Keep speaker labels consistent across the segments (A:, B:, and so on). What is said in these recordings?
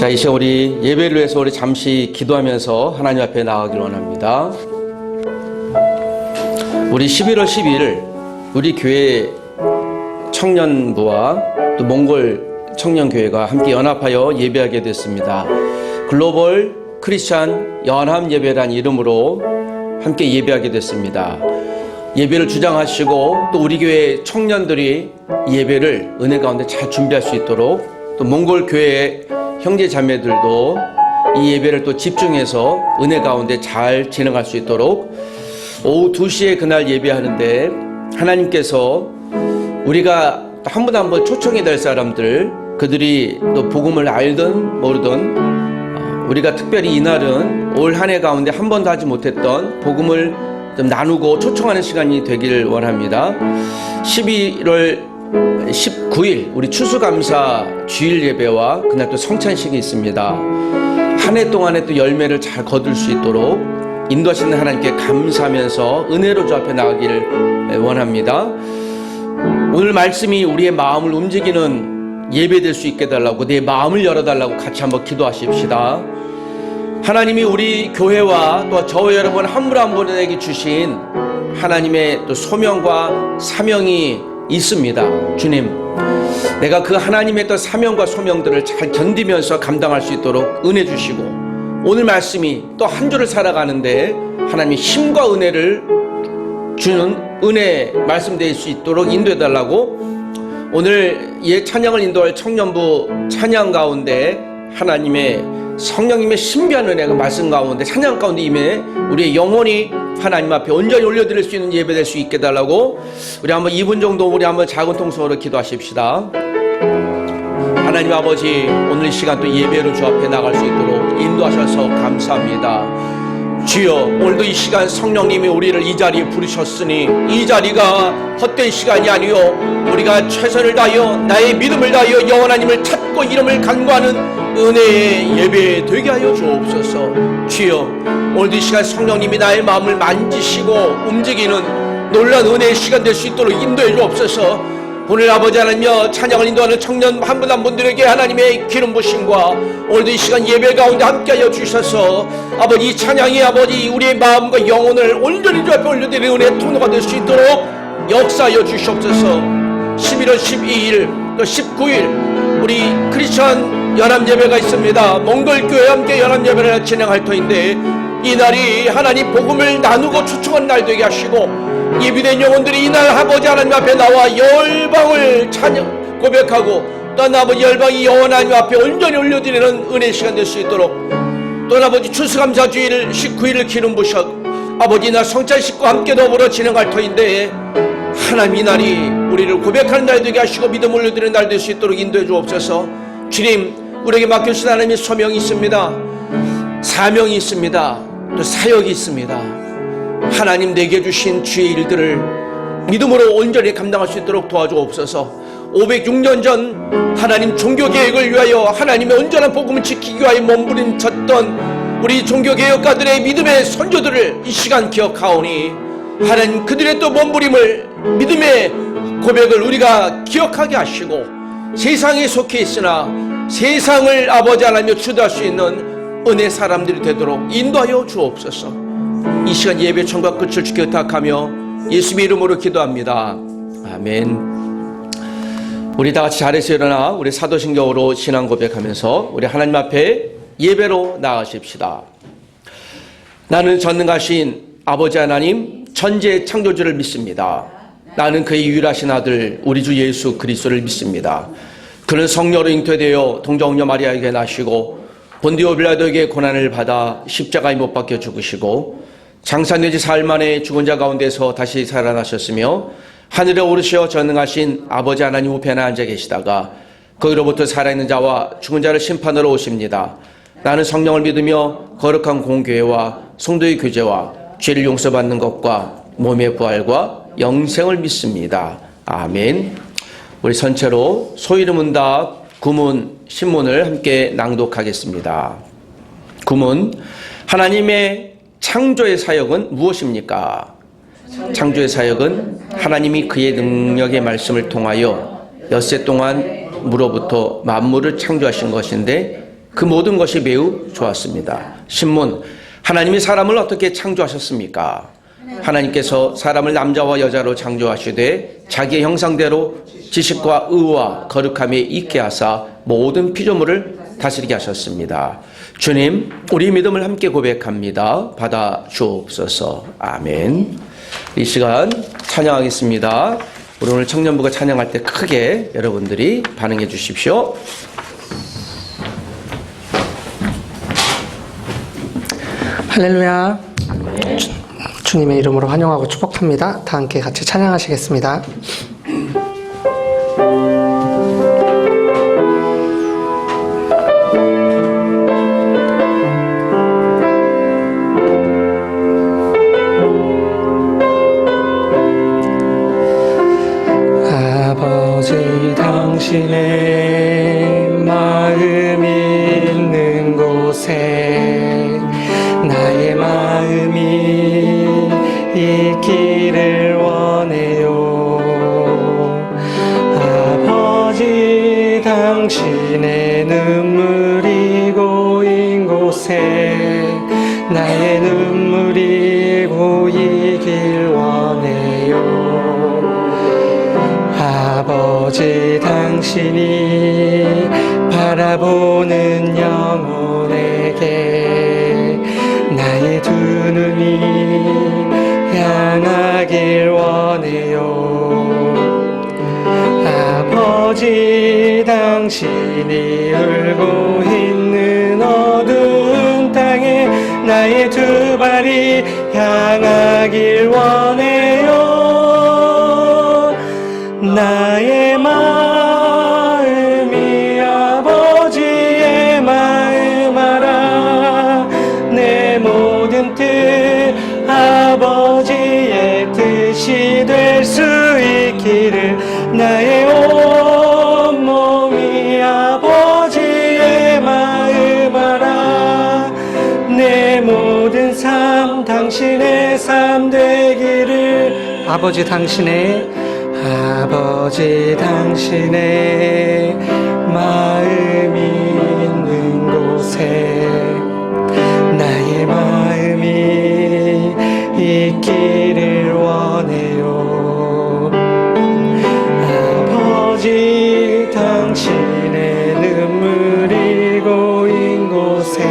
A: 자, 이 시간 우리 예배를 위해서 우리 잠시 기도하면서 하나님 앞에 나가기를 원합니다. 우리 11월 12일 우리 교회 청년부와 또 몽골 청년교회가 함께 연합하여 예배하게 됐습니다. 글로벌 크리스찬 연합 예배라는 이름으로 함께 예배하게 됐습니다. 예배를 주장하시고 또 우리 교회 청년들이 예배를 은혜 가운데 잘 준비할 수 있도록 또 몽골 교회 형제 자매들도 이 예배를 또 집중해서 은혜 가운데 잘 진행할 수 있도록 오후 2시에 그날 예배하는데 하나님께서 우리가 한 번 한 번 초청이 될 사람들, 그들이 또 복음을 알든 모르든 우리가 특별히 이날은 올 한 해 가운데 한 번도 하지 못했던 복음을 좀 나누고 초청하는 시간이 되기를 원합니다. 11월 19일 우리 추수감사 주일 예배와 그날 또 성찬식이 있습니다. 한 해 동안에 또 열매를 잘 거둘 수 있도록 인도하시는 하나님께 감사하면서 은혜로 주 앞에 나가기를 원합니다. 오늘 말씀이 우리의 마음을 움직이는 예배될 수 있게 달라고, 내 마음을 열어달라고 같이 한번 기도하십시다. 하나님이 우리 교회와 또 저와 여러분 한 분 한 분에게 주신 하나님의 또 소명과 사명이 있습니다. 주님, 내가 그 하나님의 또 사명과 소명들을 잘 견디면서 감당할 수 있도록 은혜 주시고, 오늘 말씀이 또 한 주를 살아가는데 하나님의 힘과 은혜를 주는 은혜 말씀될 수 있도록 인도해달라고, 오늘 찬양을 인도할 청년부 찬양 가운데 하나님의 성령님의 신비한 은혜가 말씀 가운데 찬양 가운데 임해 우리의 영혼이 하나님 앞에 온전히 올려드릴 수 있는 예배 될 수 있게 달라고, 우리 한번 2분 정도 우리 한번 작은 통성으로 기도하십시다. 하나님 아버지, 오늘 이 시간 또 예배로 주 앞에 나갈 수 있도록 인도하셔서 감사합니다. 주여, 오늘도 이 시간 성령님이 우리를 이 자리에 부르셨으니 이 자리가 헛된 시간이 아니요, 우리가 최선을 다하여 나의 믿음을 다하여 여호와 하나님을 찾고 이름을 간구하는 은혜의 예배 되게 하여 주옵소서. 주여, 오늘도 이 시간 성령님이 나의 마음을 만지시고 움직이는 놀라운 은혜의 시간 될 수 있도록 인도해 주옵소서. 오늘 아버지 하나님여, 찬양을 인도하는 청년 한 분 한 분들에게 하나님의 기름 부심과 오늘도 이 시간 예배 가운데 함께하여 주셔서 아버지, 이 찬양이 아버지 우리의 마음과 영혼을 온전히 주 앞에 올려드리는 은혜의 통로가 될 수 있도록 역사하여 주시옵소서. 11월 12일 또 19일 우리 크리스천 연합 예배가 있습니다. 몽골교회 함께 연합 예배를 진행할 터인데, 이 날이 하나님 복음을 나누고 초청한 날 되게 하시고 예비된 영혼들이 이날 아버지 하나님 앞에 나와 열방을 찬양 고백하고 또 아버지 열방이 여호와 하나님 앞에 온전히 올려드리는 은혜 시간 될 수 있도록, 또 아버지 추수감사 주일 19일을 기름 부셔 아버지 이날 성찬식과 함께 더불어 진행할 터인데, 하나님 이 날이 우리를 고백하는 날 되게 하시고 믿음 올려드리는 날 될 수 있도록 인도해 주옵소서. 주님, 우리에게 맡겨주신 하나님의 소명이 있습니다. 사명이 있습니다. 또 사역이 있습니다. 하나님 내게 주신 주의 일들을 믿음으로 온전히 감당할 수 있도록 도와주옵소서. 506년 전 하나님 종교개혁을 위하여 하나님의 온전한 복음을 지키기 위하여 몸부림쳤던 우리 종교개혁가들의 믿음의 선조들을 이 시간 기억하오니, 하나님 그들의 또 몸부림을, 믿음의 고백을 우리가 기억하게 하시고, 세상에 속해 있으나 세상을 아버지 하나님여 주도할 수 있는 은혜 사람들이 되도록 인도하여 주옵소서. 이 시간 예배 청과 끝을 주께 부탁하며 예수님의 이름으로 기도합니다. 아멘. 우리 다 같이 자리에서 일어나 우리 사도신경으로 신앙 고백하면서 우리 하나님 앞에 예배로 나아가십시다. 나는 전능하신 아버지 하나님 천지의 창조주를 믿습니다. 나는 그의 유일하신 아들 우리 주 예수 그리스도를 믿습니다. 그는 성령으로 잉태되어 동정녀 마리아에게 나시고 본디오 빌라도에게 고난을 받아 십자가에 못 박혀 죽으시고 장사된 지 사흘 만에 죽은 자 가운데서 다시 살아나셨으며 하늘에 오르시어 전능하신 아버지 하나님 우편에 앉아 계시다가 거기로부터 살아있는 자와 죽은 자를 심판하러 오십니다. 나는 성령을 믿으며 거룩한 공교회와 성도의 교제와 죄를 용서받는 것과 몸의 부활과 영생을 믿습니다. 아멘. 우리 전체로 소이름문답 구문 신문을 함께 낭독하겠습니다. 구문: 하나님의 창조의 사역은 무엇입니까? 창조의 사역은 하나님이 그의 능력의 말씀을 통하여 엿새 동안 무로부터 만물을 창조하신 것인데, 그 모든 것이 매우 좋았습니다. 신문, 하나님이 사람을 어떻게 창조하셨습니까? 하나님께서 사람을 남자와 여자로 창조하시되 자기의 형상대로 지식과 의와 거룩함에 있게 하사 모든 피조물을 다스리게 하셨습니다. 주님, 우리 믿음을 함께 고백합니다. 받아 주옵소서. 아멘. 이 시간 찬양하겠습니다. 우리 오늘 청년부가 찬양할 때 크게 여러분들이 반응해 주십시오.
B: 할렐루야. 주님의 이름으로 환영하고 축복합니다. 다 함께 같이 찬양하시겠습니다. 아버지, 당신의 마음이 있는 곳에 나의 마음이 있기를 원해요. 아버지, 당신의 눈물이 고인 곳에 나의 눈물이 고이길 원해요. 아버지, 당신이 바라보는 영혼에게 나의 두 눈이 향하길 원해요. 아버지, 당신이 울고 있는 어두운 땅에 나의 두 발이 향하길 원해요. 나의 마음이 아버지의 마음 알아. 내 모든 뜻 아버지의 뜻이 될 수 있기를. 나의 온 몸이 아버지의 마음 알아. 내 모든 삶 당신의 삶 되기를. 아버지, 당신의 마음이 있는 곳에 나의 마음이 있기를 원해요. 아버지, 당신의 눈물이 고인 곳에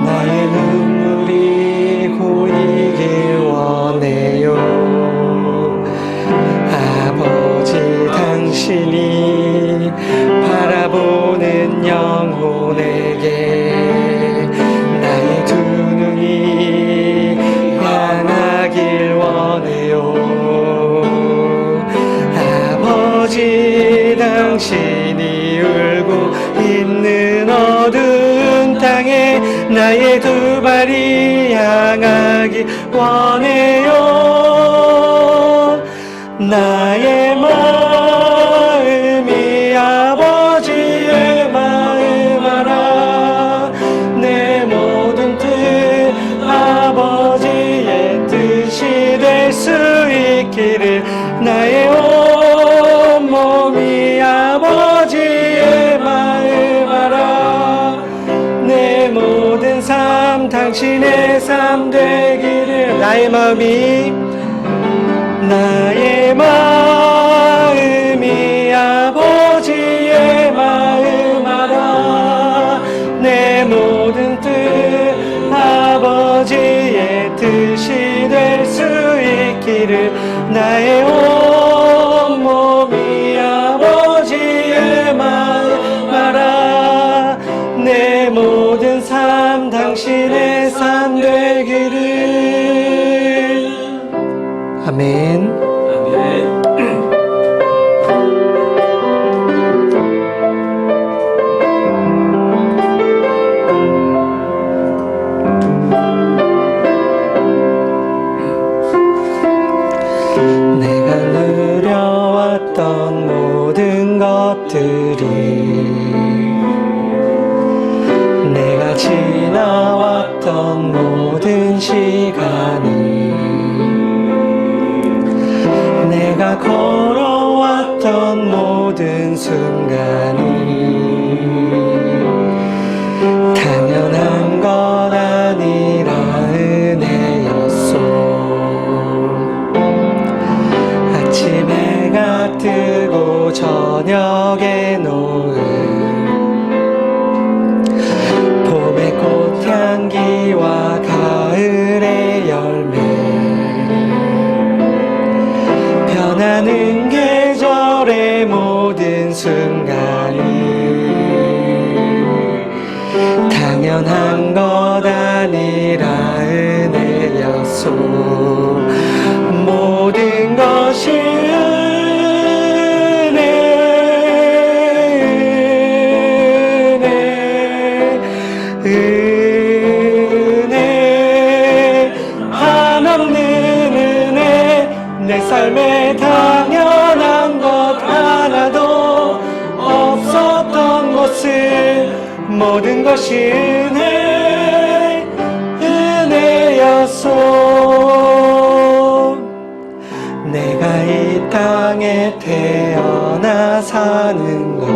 B: 나의 눈물이 고이길 원해요. 당신이 바라보는 영혼에게 나의 두 눈이 향하길 원해요. 아버지, 당신이 울고 있는 어두운 땅에 나의 두 발이 향하길 원해요. 나의 마음이 아버지의 마음 알아. 내 모든 뜻 아버지의 뜻이 될 수 있기를. 나의 온 몸이 아버지의 마음 알아. 내 모든 삶 당신의 삶 되기를. 나의 마음이 아버지의 마음 알아. 내 모든 뜻 아버지의 뜻이 될 수 있기를. 나의 온 몸이 아버지의 마음 알아. 내 모든 삶 당신의 삶 되기를. 아멘. 내가 누려왔던 모든 것들이, 내가 지나왔던 모든 시간이, 내가 걸어왔던 모든 순간이 봄의 꽃향기와 가을의 열매 변하는 계절의 모든 순간이 당연한 것 아니라 은혜였소. 모든 것이 은혜 한없는 은혜 내 삶에 당연한 것 하나도 없었던 것을 모든 것이 은혜였소. 내가 이 땅에 태어나 사는 것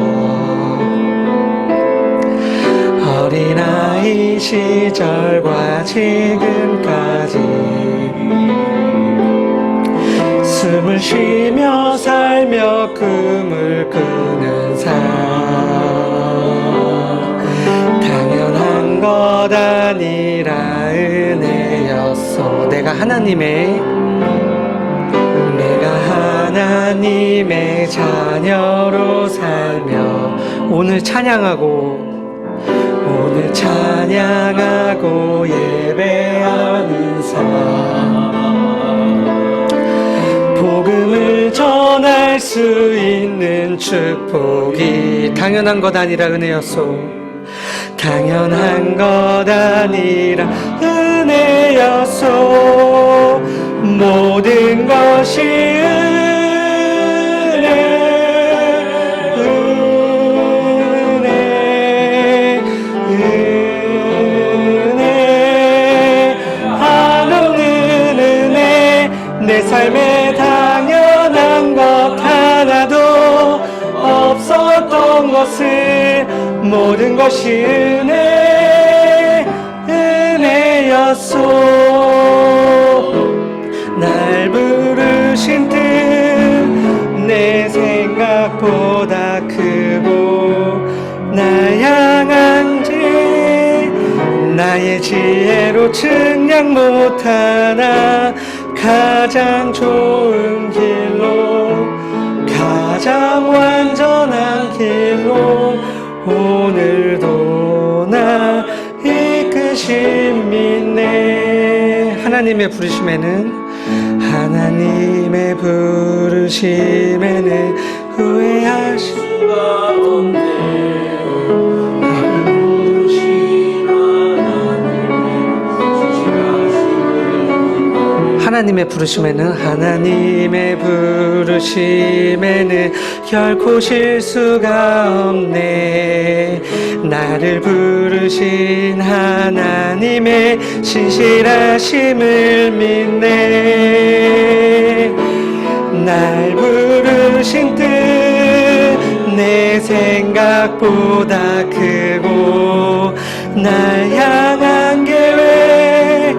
B: 어린아이 시절과 지금까지 숨을 쉬며 살며 꿈을 꾸는 삶 당연한 것 아니라 은혜였소. 내가 하나님의 자녀로 살며 오늘 찬양하고 예배하는 삶 복음을 전할 수 있는 축복이 당연한 것 아니라 은혜였소. 당연한 것 아니라 은혜였소. 모든 것이 은혜 한없는 은혜 내 삶에 당연한 것 하나도 없었던 것을 모든 것이 은혜였소. 날 부르신 뜻 내 생각보다 크고 날 향한 지 나의 지혜로 측량 못하나 가장 좋은 길로 가장 완전한 길로 오늘도 나 이끄심 믿네. 하나님의 부르심에는 후회할 수가 없네요. 하나님의 부르심에는 결코 실수가 없네. 나를 부르신 하나님의 신실하심을 믿네. 날 부르신 뜻 내 생각보다 크고 날 향한 계획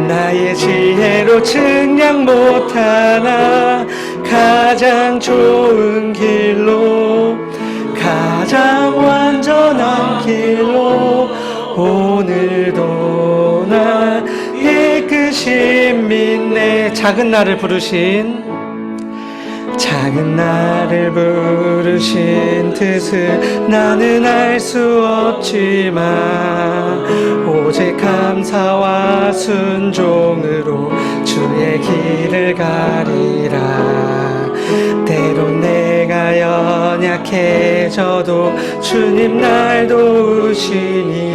B: 나의 지혜로 측량 못하나 가장 좋은 길로 가장 완전한 길로 오늘도 나 이끄심 믿네. 작은 나를 부르신 뜻을 나는 알 수 없지만 오직 감사와 순종으로 주의 길을 가리라. 때론 내가 연약해져도 주님 날 도우시니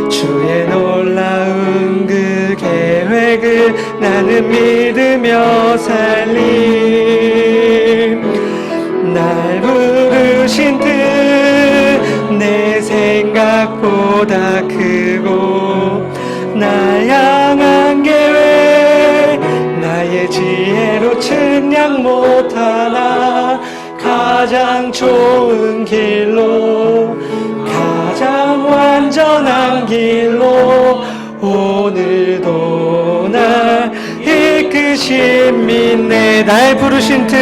B: 주의 놀라운 그 계획을 나는 믿으며 살림. 날 부르신 뜻 내 생각보다 크고 날 향한 계획 나의 지혜로 측량 못하나 가장 좋은 길로 가장 완전한 길로 오늘도 날 이끄심 믿네. 날 부르신 뜻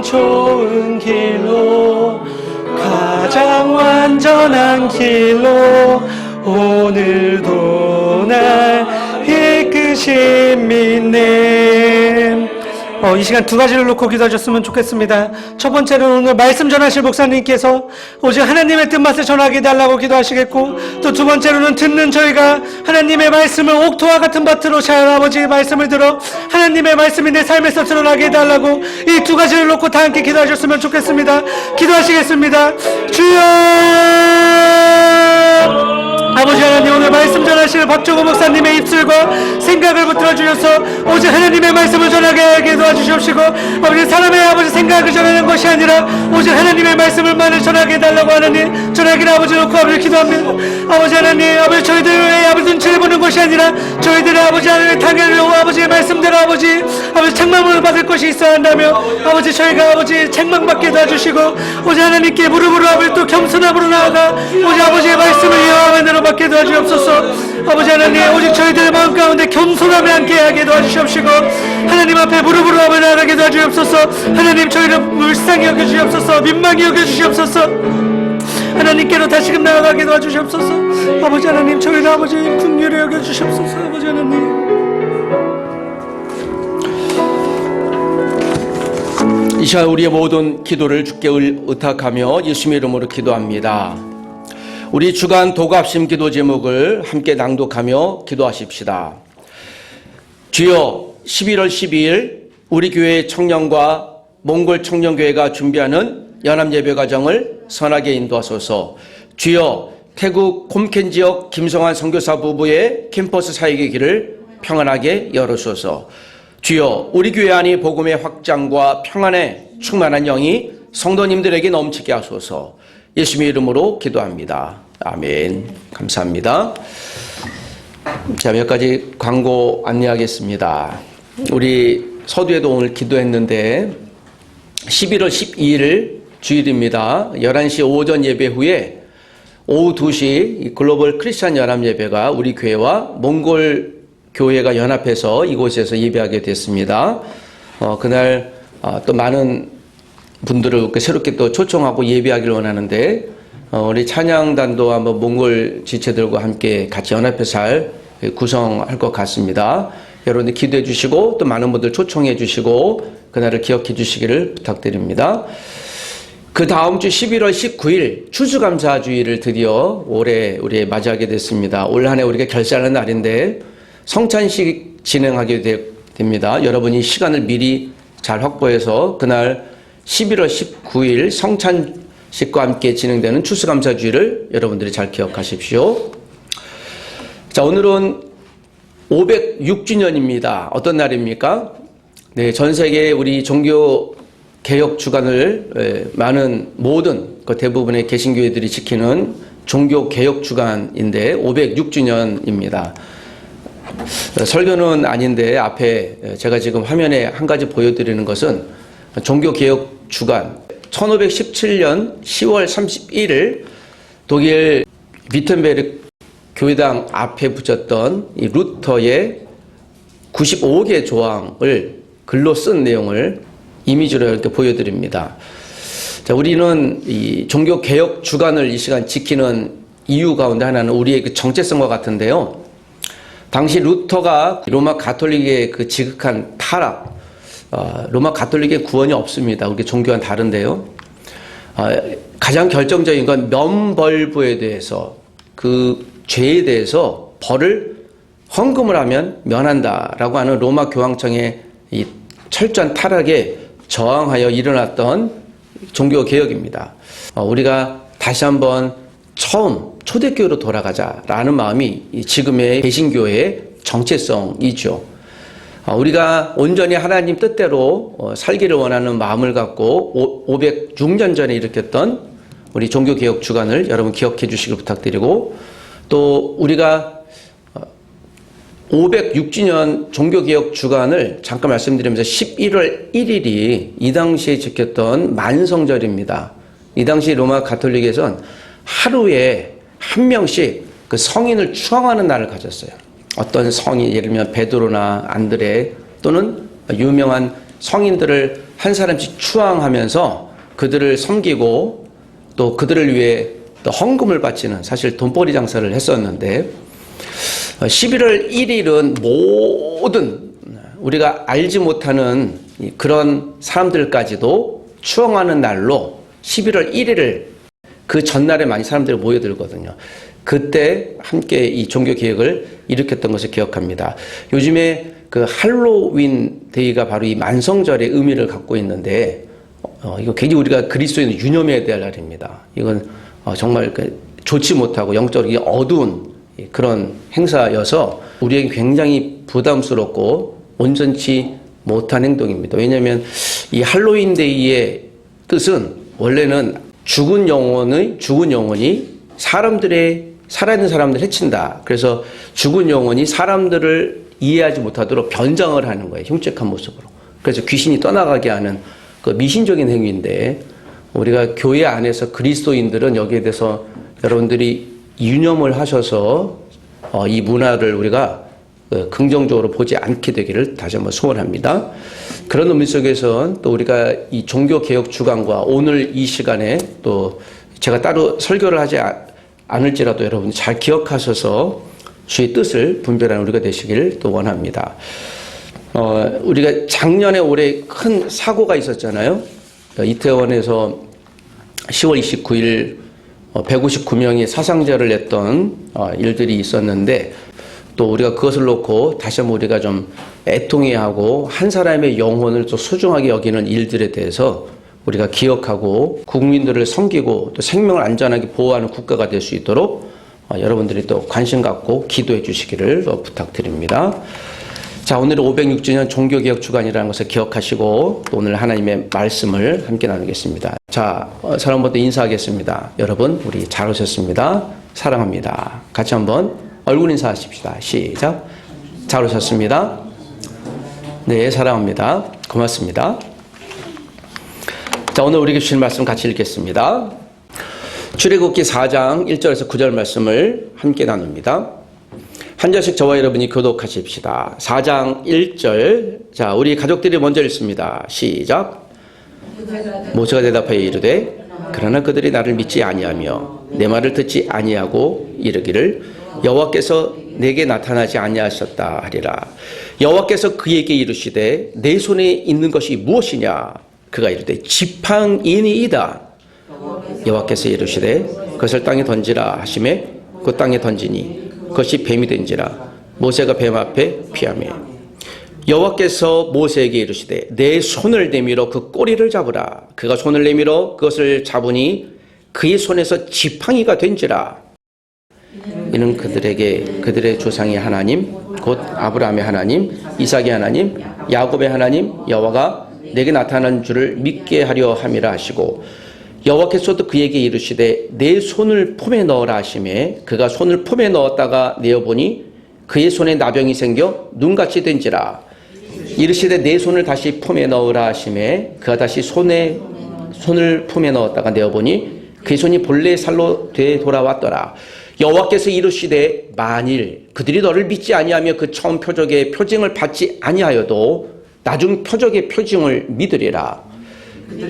B: 좋은 길로 가장 완전한 길로 오늘도 날 이끄신 믿네. 이 시간 두 가지를 놓고 기도하셨으면 좋겠습니다. 첫 번째로는 오늘 말씀 전하실 목사님께서 오직 하나님의 뜻맛을 전하게 해달라고 기도하시겠고, 또 두 번째로는 듣는 저희가 하나님의 말씀을 옥토와 같은 밭으로 잘 아버지의 말씀을 들어 하나님의 말씀이 내 삶에서 드러나게 해달라고, 이 두 가지를 놓고 다 함께 기도하셨으면 좋겠습니다. 기도하시겠습니다. 주여! 아버지 하나님, 오늘 말씀 전하시는 박종호 목사님의 입술과 생각을 붙들어 주셔서 오직 하나님의 말씀을 전하게 하게 도와주시옵시고, 아버지 사람의 아버지 생각을 전하는 것이 아니라 오직 하나님의 말씀을만을 전하게 해달라고 하나님, 전하기를 아버지 놓고 아버지 기도합니다. 아버지 하나님, 아버지 저희들의 아버지 눈치를 보는 것이 아니라 저희들의 아버지 하나님의 당연히 아버지의 말씀대로 아버지 책망을 받을 것이 있어야 한다며, 아버지 저희가 아버지 책망받게 도와주시고 오직 하나님께 무릎으로 아버지 또 겸손함으로 나아가 오직 아버지의 말씀을 이어하는 대로 받게 도와주옵소서. 아버지 하나님, 오직 저희들의 마음 가운데 겸손함을 함께 하게 도와주시옵시고 하나님 앞에 무릎으로 아버지 나아가게 도와주옵소서. 하나님, 저희를 불쌍히 여겨주시옵소서. 민망히 여겨주시옵소서. 하나님께로 다시금 나아가게 도와주시옵소서. 아버지 하나님, 저희를 아버지 긍휼히 여겨주시옵소서. 아버지 하나님,
A: 이 시간 우리의 모든 기도를 주께 의탁하며 예수님의 이름으로 기도합니다. 우리 주간 도갑심 기도 제목을 함께 낭독하며 기도하십시다. 주여, 11월 12일 우리 교회 청년과 몽골 청년교회가 준비하는 연합예배과정을 선하게 인도하소서. 주여, 태국 콤켄 지역 김성환 선교사 부부의 캠퍼스 사역의 길을 평안하게 열어소서. 주여, 우리 교회 안이 복음의 확장과 평안에 충만한 영이 성도님들에게 넘치게 하소서. 예수님의 이름으로 기도합니다. 아멘. 감사합니다. 자, 몇 가지 광고 안내하겠습니다. 우리 서두에도 오늘 기도했는데 11월 12일 주일입니다. 11시 오전 예배 후에 오후 2시 글로벌 크리스찬 연합 예배가 우리 교회와 몽골 교회가 연합해서 이곳에서 예배하게 됐습니다. 그날 또 많은 분들을 새롭게 또 초청하고 예배하기를 원하는데, 우리 찬양단도 한번 몽골 지체들과 함께 같이 연합해서 잘 구성할 것 같습니다. 여러분들 기도해 주시고 또 많은 분들 초청해 주시고 그날을 기억해 주시기를 부탁드립니다. 그 다음 주 11월 19일 추수감사주의를 드디어 올해 우리 맞이하게 됐습니다. 올 한 해 우리가 결산하는 날인데 성찬식 진행하게 됩니다. 여러분이 시간을 미리 잘 확보해서 그날 11월 19일 성찬식과 함께 진행되는 추수감사주의를 여러분들이 잘 기억하십시오. 자, 오늘은 506주년입니다. 어떤 날입니까? 네, 전 세계 우리 종교 개혁 주간을 많은 모든 대부분의 개신교회들이 지키는 종교 개혁 주간인데 506주년입니다. 설교는 아닌데 앞에 제가 지금 화면에 한 가지 보여드리는 것은 종교개혁 주간 1517년 10월 31일 독일 위텐베르 교회당 앞에 붙였던 이 루터의 95개 조항을 글로 쓴 내용을 이미지로 이렇게 보여드립니다. 자, 우리는 이 종교개혁 주간을 이 시간 지키는 이유 가운데 하나는 우리의 그 정체성과 같은데요. 당시 루터가 로마 가톨릭의 그 지극한 타락, 로마 가톨릭의 구원이 없습니다. 우리 종교와는 다른데요. 가장 결정적인 건 면벌부에 대해서, 그 죄에 대해서 벌을 헌금을 하면 면한다라고 하는 로마 교황청의 이 철저한 타락에 저항하여 일어났던 종교개혁입니다. 우리가 다시 한번 처음 초대교회로 돌아가자라는 마음이 지금의 개신교회의 정체성이죠. 우리가 온전히 하나님 뜻대로 살기를 원하는 마음을 갖고 506년 전에 일으켰던 우리 종교개혁 주간을 여러분 기억해 주시길 부탁드리고, 또 우리가 506주년 종교개혁 주간을 잠깐 말씀드리면서 11월 1일이 이 당시에 지켰던 만성절입니다. 이 당시 로마 가톨릭에선 하루에 한 명씩 그 성인을 추앙하는 날을 가졌어요. 어떤 성인, 예를 들면 베드로나 안드레 또는 유명한 성인들을 한 사람씩 추앙하면서 그들을 섬기고 또 그들을 위해 또 헌금을 바치는 사실 돈벌이 장사를 했었는데 11월 1일은 모든 우리가 알지 못하는 그런 사람들까지도 추앙하는 날로 11월 1일을 그 전날에 많이 사람들이 모여들거든요. 그때 함께 이 종교 개혁을 일으켰던 것을 기억합니다. 요즘에 그 할로윈 데이가 바로 이 만성절의 의미를 갖고 있는데 이거 굉장히 우리가 그리스도인을 유념해야 될 날입니다. 이건 정말 좋지 못하고 영적으로 어두운 그런 행사여서 우리에게 굉장히 부담스럽고 온전치 못한 행동입니다. 왜냐하면 이 할로윈 데이의 뜻은 원래는 죽은 영혼이 살아있는 사람들을 해친다. 그래서 죽은 영혼이 사람들을 이해하지 못하도록 변장을 하는 거예요. 흉측한 모습으로. 그래서 귀신이 떠나가게 하는 그 미신적인 행위인데 우리가 교회 안에서 그리스도인들은 여기에 대해서 여러분들이 유념을 하셔서 이 문화를 우리가 긍정적으로 보지 않게 되기를 다시 한번 소원합니다. 그런 의미 속에서 또 우리가 이 종교개혁 주간과 오늘 이 시간에 또 제가 따로 설교를 하지 않을지라도 여러분 잘 기억하셔서 주의 뜻을 분별하는 우리가 되시길 또 원합니다. 우리가 작년에 올해 큰 사고가 있었잖아요. 이태원에서 10월 29일 159명이 사상자를 냈던 일들이 있었는데 또 우리가 그것을 놓고 다시 한번 우리가 좀 애통해하고 한 사람의 영혼을 또 소중하게 여기는 일들에 대해서 우리가 기억하고 국민들을 섬기고 또 생명을 안전하게 보호하는 국가가 될 수 있도록 여러분들이 또 관심 갖고 기도해 주시기를 부탁드립니다. 자, 오늘은 506주년 종교개혁 주간이라는 것을 기억하시고 또 오늘 하나님의 말씀을 함께 나누겠습니다. 자, 사람부터 인사하겠습니다. 여러분, 우리 잘 오셨습니다. 사랑합니다. 같이 한번 얼굴 인사하십시다. 시작. 잘 오셨습니다. 네, 사랑합니다. 고맙습니다. 자, 오늘 우리에게 주신 말씀 같이 읽겠습니다. 출애굽기 4장 1절에서 9절 말씀을 함께 나눕니다. 한 절씩 저와 여러분이 교독하십시다. 4장 1절. 자, 우리 가족들이 먼저 읽습니다. 시작. 모세가 대답하여 이르되 그러나 그들이 나를 믿지 아니하며 내 말을 듣지 아니하고 이르기를 여호와께서 내게 나타나지 아니하셨다 하리라. 여호와께서 그에게 이르시되 내 손에 있는 것이 무엇이냐? 그가 이르되 지팡이니이다. 여호와께서 이르시되 그것을 땅에 던지라 하시매 그 땅에 던지니 그것이 뱀이 된지라. 모세가 뱀 앞에 피하매 여호와께서 모세에게 이르시되 내 손을 내밀어 그 꼬리를 잡으라. 그가 손을 내밀어 그것을 잡으니 그의 손에서 지팡이가 된지라. 이는 그들에게 그들의 조상의 하나님 곧 아브라함의 하나님 이삭의 하나님 야곱의 하나님 여호와가 내게 나타난 줄을 믿게 하려 함이라 하시고 여호와께서도 그에게 이르시되 내 손을 품에 넣으라 하시매 그가 손을 품에 넣었다가 내어보니 그의 손에 나병이 생겨 눈같이 된지라. 이르시되 내 손을 다시 품에 넣으라 하시매 그가 다시 손을 품에 넣었다가 내어보니 그의 손이 본래의 살로 되돌아왔더라. 여호와께서 이르시되 만일 그들이 너를 믿지 아니하며 그 처음 표적의 표징을 받지 아니하여도 나중 표적의 표징을 믿으리라.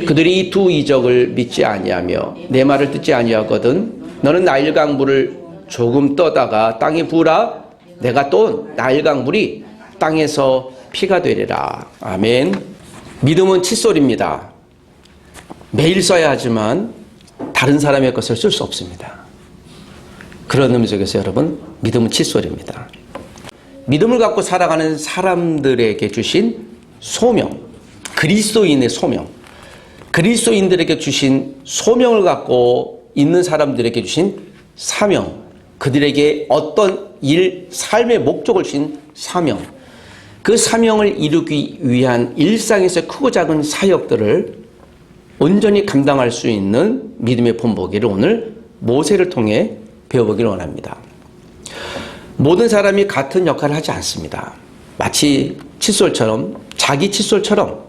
A: 그들이 이 두 이적을 믿지 아니하며 내 말을 듣지 아니하거든 너는 나일강 물을 조금 떠다가 땅에 부으라. 내가 또 나일강 물이 땅에서 피가 되리라. 아멘. 믿음은 칫솔입니다. 매일 써야 하지만 다른 사람의 것을 쓸 수 없습니다. 그런 의미 속에서 여러분, 믿음은 칫솔입니다. 믿음을 갖고 살아가는 사람들에게 주신 소명, 그리스도인의 소명, 그리스도인들에게 주신 소명을 갖고 있는 사람들에게 주신 사명, 그들에게 어떤 삶의 목적을 주신 사명, 그 사명을 이루기 위한 일상에서 크고 작은 사역들을 온전히 감당할 수 있는 믿음의 본보기를 오늘 모세를 통해 배워보기를 원합니다. 모든 사람이 같은 역할을 하지 않습니다. 마치 칫솔처럼, 자기 칫솔처럼.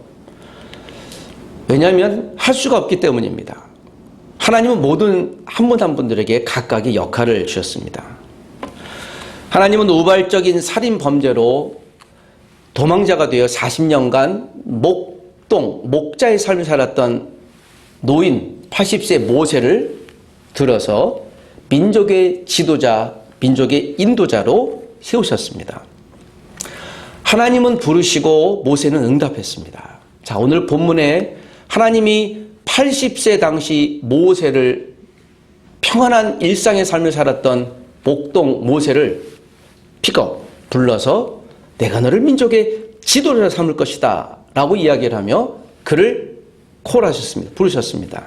A: 왜냐하면 할 수가 없기 때문입니다. 하나님은 모든 한 분 한 분들에게 각각의 역할을 주셨습니다. 하나님은 우발적인 살인 범죄로 도망자가 되어 40년간 목동, 목자의 삶을 살았던 노인 80세 모세를 들어서 민족의 지도자, 민족의 인도자로 세우셨습니다. 하나님은 부르시고 모세는 응답했습니다. 자, 오늘 본문에 하나님이 80세 당시 모세를 평안한 일상의 삶을 살았던 목동 모세를 픽업, 불러서 내가 너를 민족의 지도자로 삼을 것이다 라고 이야기를 하며 그를 콜하셨습니다. 부르셨습니다.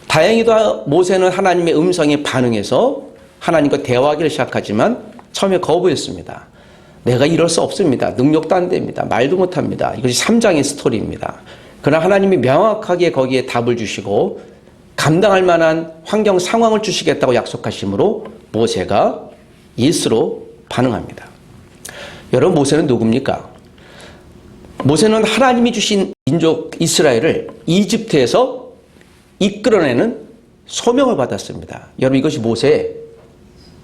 A: 다행히도 모세는 하나님의 음성에 반응해서 하나님과 대화하기를 시작하지만 처음에 거부했습니다. 내가 이럴 수 없습니다. 능력도 안 됩니다. 말도 못합니다. 이것이 3장의 스토리입니다. 그러나 하나님이 명확하게 거기에 답을 주시고 감당할 만한 환경 상황을 주시겠다고 약속하심으로 모세가 예스로 반응합니다. 여러분, 모세는 누굽니까? 모세는 하나님이 주신 민족 이스라엘을 이집트에서 이끌어내는 소명을 받았습니다. 여러분, 이것이 모세의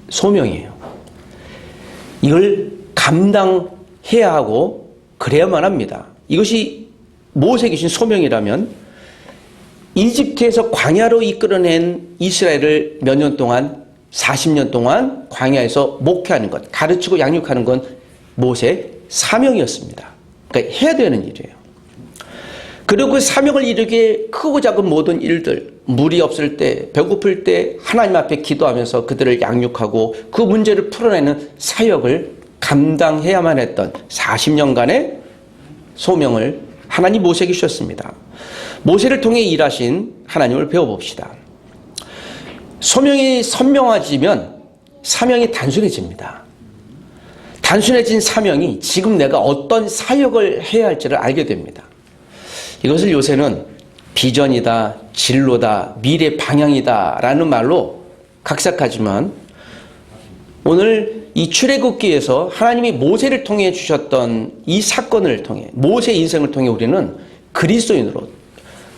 A: 소명이에요. 이걸 감당해야 하고 그래야만 합니다. 이것이 모세에게 주신 소명이라면 이집트에서 광야로 이끌어낸 이스라엘을 몇 년 동안 40년 동안 광야에서 목회하는 것, 가르치고 양육하는 건 모세의 사명이었습니다. 그러니까 해야 되는 일이에요. 그리고 그 사명을 이루기에 크고 작은 모든 일들, 물이 없을 때, 배고플 때 하나님 앞에 기도하면서 그들을 양육하고 그 문제를 풀어내는 사역을 감당해야만 했던 40년간의 소명을 하나님 모세에게 주셨습니다. 모세를 통해 일하신 하나님을 배워봅시다. 소명이 선명해지면 사명이 단순해집니다. 단순해진 사명이 지금 내가 어떤 사역을 해야 할지를 알게 됩니다. 이것을 요새는 비전이다, 진로다, 미래 방향이다 라는 말로 각색하지만 오늘 이 출애굽기에서 하나님이 모세를 통해 주셨던 이 사건을 통해 모세의 인생을 통해 우리는 그리스도인으로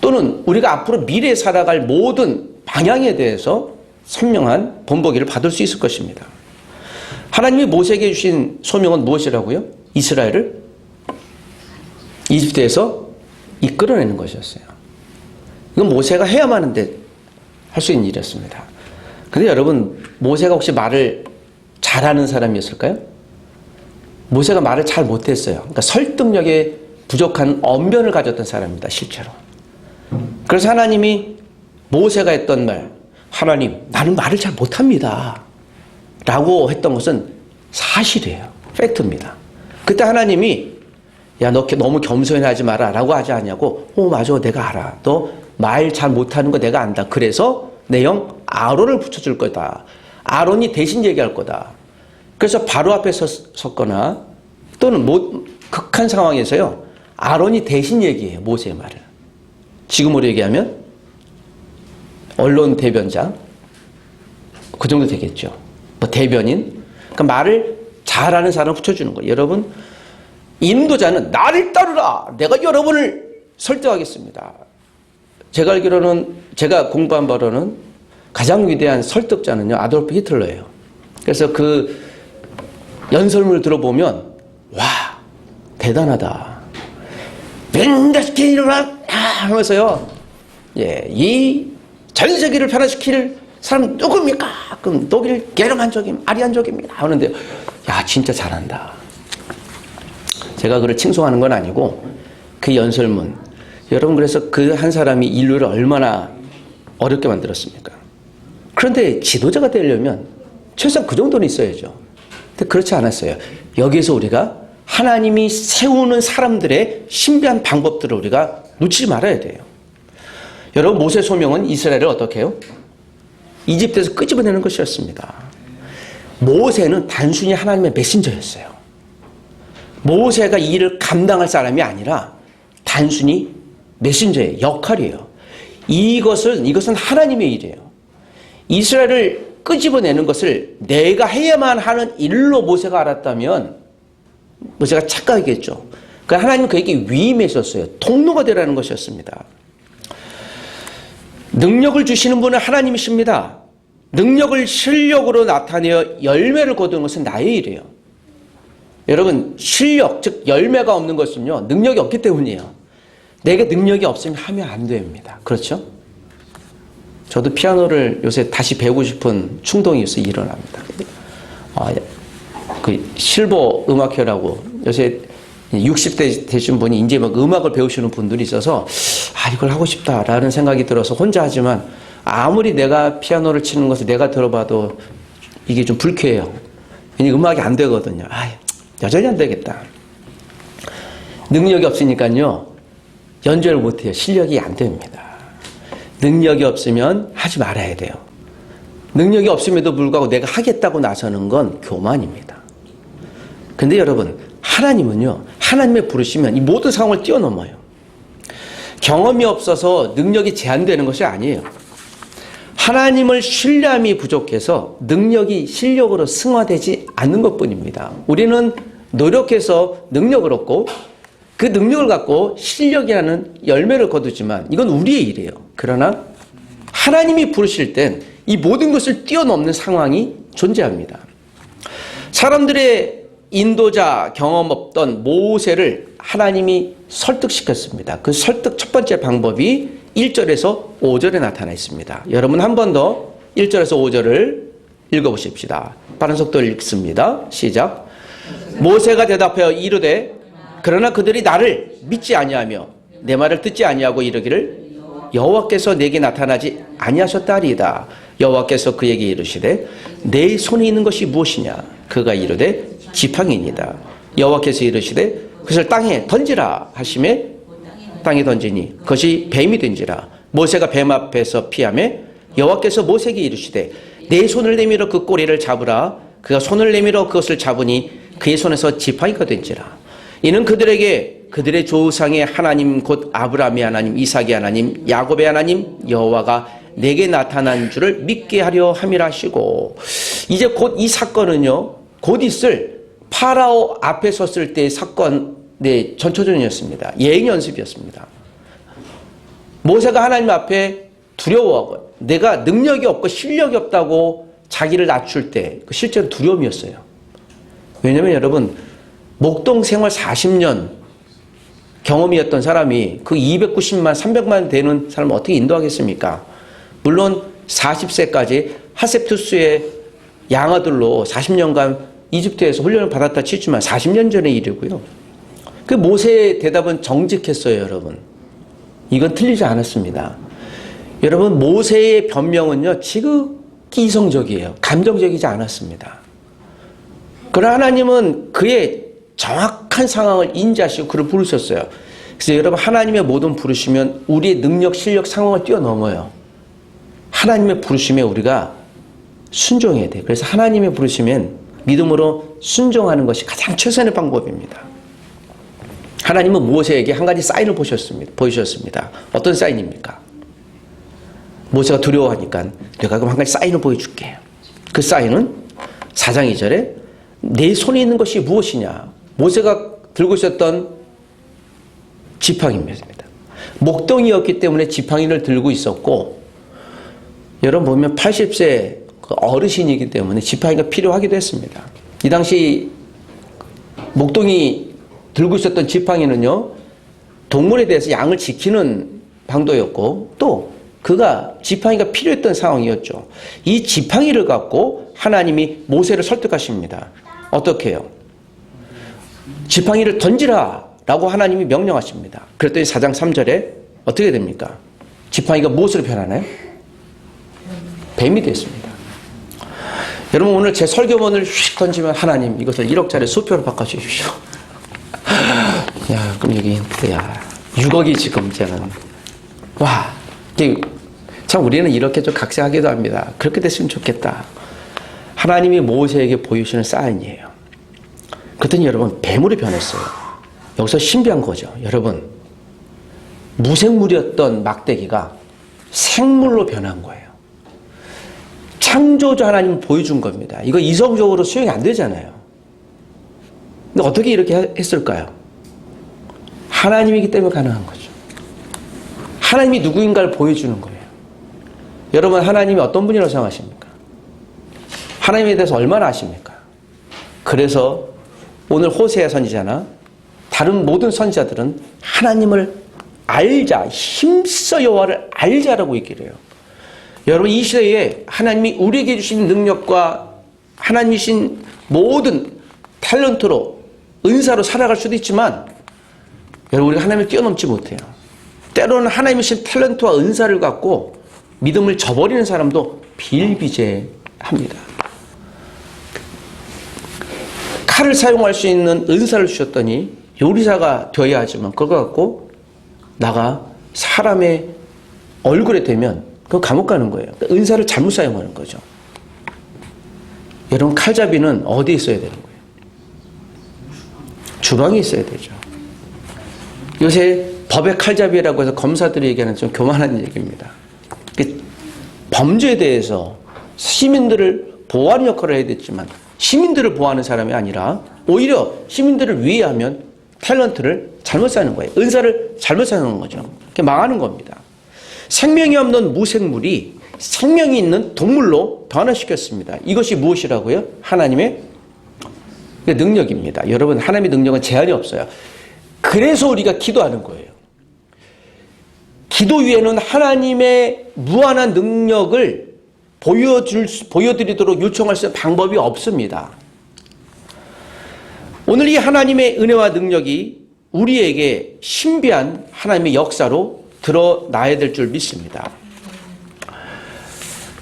A: 또는 우리가 앞으로 미래에 살아갈 모든 방향에 대해서 선명한 본보기를 받을 수 있을 것입니다. 하나님이 모세에게 주신 소명은 무엇이라고요? 이스라엘을 이집트에서 이끌어내는 것이었어요. 이건 모세가 해야만 하는데 할 수 있는 일이었습니다. 그런데 여러분, 모세가 혹시 말을 잘하는 사람이었을까요? 모세가 말을 잘 못했어요. 그러니까 설득력에 부족한 언변을 가졌던 사람입니다, 실제로. 그래서 하나님이 모세가 했던 말, 하나님, 나는 말을 잘 못합니다 라고 했던 것은 사실이에요. 팩트입니다. 그때 하나님이 야, 너 너무 겸손하지 마라 라고 하지 않냐고. 맞아, 내가 알아. 너 말 잘 못하는 거 내가 안다. 그래서 내 형 아론을 붙여줄 거다. 아론이 대신 얘기할 거다. 그래서 바로 앞에 섰거나 또는 극한 상황에서요, 아론이 대신 얘기해요, 모세의 말을. 지금으로 얘기하면 언론 대변자, 그 정도 되겠죠. 뭐 대변인. 그러니까 말을 잘하는 사람을 붙여주는 거예요. 여러분, 인도자는 나를 따르라. 내가 여러분을 설득하겠습니다. 제가 알기로는, 제가 공부한 바로는 가장 위대한 설득자는요, 아돌프 히틀러예요. 그래서 그 연설문을 들어보면 와, 대단하다. 벤다스케이르라 하면서요, 예, 이 전 세계를 변화시킬 사람 누굽니까? 그럼 독일 게르만족임, 아리안족입니다 하는데, 야, 진짜 잘한다. 제가 그를 칭송하는 건 아니고 그 연설문, 여러분, 그래서 그 한 사람이 인류를 얼마나 어렵게 만들었습니까? 그런데 지도자가 되려면 최소한 그 정도는 있어야죠. 근데 그렇지 않았어요. 여기에서 우리가 하나님이 세우는 사람들의 신비한 방법들을 우리가 놓치지 말아야 돼요. 여러분, 모세 소명은 이스라엘을 어떻게 해요? 이집트에서 끄집어내는 것이었습니다. 모세는 단순히 하나님의 메신저였어요. 모세가 이 일을 감당할 사람이 아니라 단순히 메신저의 역할이에요. 이것은 하나님의 일이에요. 이스라엘을 끄집어내는 것을 내가 해야만 하는 일로 모세가 알았다면 모세가 착각했겠죠. 그러니까 하나님은 그에게 위임했었어요. 통로가 되라는 것이었습니다. 능력을 주시는 분은 하나님이십니다. 능력을 실력으로 나타내어 열매를 거두는 것은 나의 일이에요. 여러분, 실력, 즉 열매가 없는 것은요, 능력이 없기 때문이에요. 내게 능력이 없으면 하면 안 됩니다. 그렇죠? 저도 피아노를 요새 다시 배우고 싶은 충동이 요새 일어납니다. 그 실버 음악회라고 요새 60대 되신 분이 이제 막 음악을 배우시는 분들이 있어서 이걸 하고 싶다라는 생각이 들어서 혼자 하지만 아무리 내가 피아노를 치는 것을 내가 들어봐도 이게 좀 불쾌해요. 왜냐면 음악이 안 되거든요. 여전히 안 되겠다. 능력이 없으니까요. 연주를 못해요. 실력이 안 됩니다. 능력이 없으면 하지 말아야 돼요. 능력이 없음에도 불구하고 내가 하겠다고 나서는 건 교만입니다. 근데 여러분, 하나님은요, 하나님의 부르시면 이 모든 상황을 뛰어넘어요. 경험이 없어서 능력이 제한되는 것이 아니에요. 하나님을 신뢰함이 부족해서 능력이 실력으로 승화되지 않는 것뿐입니다. 우리는 노력해서 능력을 얻고 그 능력을 갖고 실력이라는 열매를 거두지만 이건 우리의 일이에요. 그러나 하나님이 부르실 땐 이 모든 것을 뛰어넘는 상황이 존재합니다. 사람들의 인도자 경험 없던 모세를 하나님이 설득시켰습니다. 그 설득 첫 번째 방법이 1절에서 5절에 나타나 있습니다. 여러분 한 번 더 1절에서 5절을 읽어보십시다. 빠른 속도로 읽습니다. 시작. 모세가 대답하여 이르되 그러나 그들이 나를 믿지 아니하며 내 말을 듣지 아니하고 이르기를 여호와께서 내게 나타나지 아니하셨다리이다. 여호와께서 그에게 이르시되 내 손에 있는 것이 무엇이냐? 그가 이르되 지팡이니이다. 여호와께서 이르시되 그것을 땅에 던지라 하시매 땅에 던지니 그것이 뱀이 된지라. 모세가 뱀 앞에서 피하매 여호와께서 모세에게 이르시되 내 손을 내밀어 그 꼬리를 잡으라. 그가 손을 내밀어 그것을 잡으니 그의 손에서 지팡이가 된지라. 이는 그들에게 그들의 조상의 하나님 곧 아브라함의 하나님, 이삭의 하나님, 야곱의 하나님 여호와가 내게 나타난 줄을 믿게 하려 함이라 하시고, 이제 곧 이 사건은요, 곧 있을 파라오 앞에 섰을 때의 사건의 전초전이었습니다. 예행 연습이었습니다. 모세가 하나님 앞에 두려워하고 내가 능력이 없고 실력이 없다고 자기를 낮출 때 그 실제로 두려움이었어요. 왜냐하면 여러분, 목동 생활 40년 경험이었던 사람이 그 290만, 300만 되는 사람을 어떻게 인도하겠습니까? 물론 40세까지 하셉투스의 양아들로 40년간 이집트에서 훈련을 받았다 치지만 40년 전의 일이고요. 그 모세의 대답은 정직했어요, 여러분. 이건 틀리지 않았습니다. 여러분, 모세의 변명은요, 지극히 이성적이에요. 감정적이지 않았습니다. 그러나 하나님은 그의 정확한 상황을 인지하시고 그를 부르셨어요. 그래서 여러분, 하나님의 모든 부르시면 우리의 능력, 실력, 상황을 뛰어넘어요. 하나님의 부르심에 우리가 순종해야 돼요. 그래서 하나님의 부르시면 믿음으로 순종하는 것이 가장 최선의 방법입니다. 하나님은 모세에게 한 가지 사인을 보여주셨습니다. 어떤 사인입니까? 모세가 두려워하니까 내가 그럼 한 가지 사인을 보여줄게. 그 사인은 4장 2절에 내 손에 있는 것이 무엇이냐? 모세가 들고 있었던 지팡이입니다. 목동이었기 때문에 지팡이를 들고 있었고, 여러분 보면 80세 어르신이기 때문에 지팡이가 필요하기도 했습니다. 이 당시 목동이 들고 있었던 지팡이는요, 동물에 대해서 양을 지키는 방도였고, 또 그가 지팡이가 필요했던 상황이었죠. 이 지팡이를 갖고 하나님이 모세를 설득하십니다. 어떻게 해요? 지팡이를 던지라 라고 하나님이 명령하십니다. 그랬더니 4장 3절에 어떻게 됩니까? 지팡이가 무엇으로 변하나요? 뱀이 됐습니다. 여러분, 오늘 제 설교문을 휙 던지면 하나님 이것을 1억짜리 수표로 바꿔주십시오. 야, 그럼 여기 6억이 지금 이제는, 와, 참 우리는 이렇게 좀 각색하기도 합니다. 그렇게 됐으면 좋겠다. 하나님이 모세에게 보여주시는 사인이에요. 그랬더니 여러분, 뱀으로 변했어요. 여기서 신비한 거죠. 여러분, 무생물이었던 막대기가 생물로 변한 거예요. 창조주 하나님 보여준 겁니다. 이거 이성적으로 수용이 안 되잖아요. 근데 어떻게 이렇게 했을까요? 하나님이기 때문에 가능한 거죠. 하나님이 누구인가를 보여주는 거예요. 여러분, 하나님이 어떤 분이라고 생각하십니까? 하나님에 대해서 얼마나 아십니까? 그래서 오늘 호세아 선지자나 다른 모든 선지자들은 하나님을 알자, 힘써 여호와를 알자라고 얘기를 해요. 여러분, 이 시대에 하나님이 우리에게 주신 능력과 하나님이 주신 모든 탤런트로, 은사로 살아갈 수도 있지만 여러분, 우리가 하나님을 뛰어넘지 못해요. 때로는 하나님이 주신 탤런트와 은사를 갖고 믿음을 저버리는 사람도 비일비재합니다. 칼을 사용할 수 있는 은사를 주셨더니 요리사가 되어야 하지만 그거 갖고 나가 사람의 얼굴에 대면 그거 감옥 가는 거예요. 그러니까 은사를 잘못 사용하는 거죠. 여러분, 칼잡이는 어디에 있어야 되는 거예요? 주방에 있어야 되죠. 요새 법의 칼잡이라고 해서 검사들이 얘기하는 좀 교만한 얘기입니다. 범죄에 대해서 시민들을 보호하는 역할을 해야 됐지만 시민들을 보호하는 사람이 아니라 오히려 시민들을 위해하면 탤런트를 잘못 사는 거예요. 은사를 잘못 사용하는 거죠. 망하는 겁니다. 생명이 없는 무생물이 생명이 있는 동물로 변화시켰습니다. 이것이 무엇이라고요? 하나님의 능력입니다. 여러분, 하나님의 능력은 제한이 없어요. 그래서 우리가 기도하는 거예요. 기도 위에는 하나님의 무한한 능력을 보여드리도록 요청할 수 있는 방법이 없습니다. 오늘 이 하나님의 은혜와 능력이 우리에게 신비한 하나님의 역사로 드러나야 될 줄 믿습니다.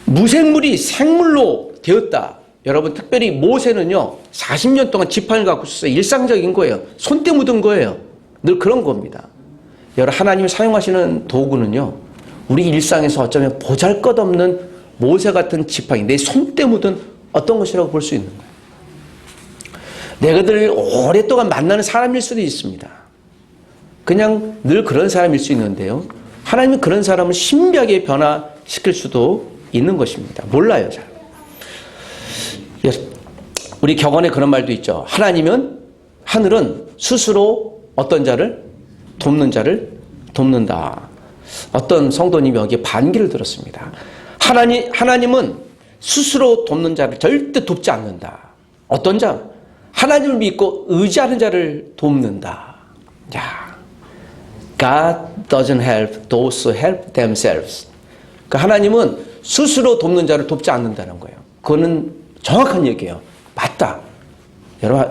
A: 무생물이 생물로 되었다. 여러분, 특별히 모세는요 40년 동안 지팡이를 갖고 있었어요. 일상적인 거예요. 손때 묻은 거예요. 늘 그런 겁니다. 여러분, 하나님이 사용하시는 도구는요 우리 일상에서 어쩌면 보잘것없는 모세 같은 지팡이, 내 손때 묻은 어떤 것이라고 볼 수 있는 거예요. 내가 늘 오랫동안 만나는 사람일 수도 있습니다. 그냥 늘 그런 사람일 수 있는데요, 하나님은 그런 사람을 신비하게 변화시킬 수도 있는 것입니다. 몰라요, 잘. 우리 격언에 그런 말도 있죠. 하늘은 스스로 어떤 자를 돕는 자를 돕는다. 어떤 성도님이 여기에 반기를 들었습니다. 하나님은 스스로 돕는 자를 절대 돕지 않는다. 어떤 자? 하나님을 믿고 의지하는 자를 돕는다. 자, God doesn't help those who help themselves. 그러니까 하나님은 스스로 돕는 자를 돕지 않는다는 거예요. 그거는 정확한 얘기예요. 맞다. 여러분,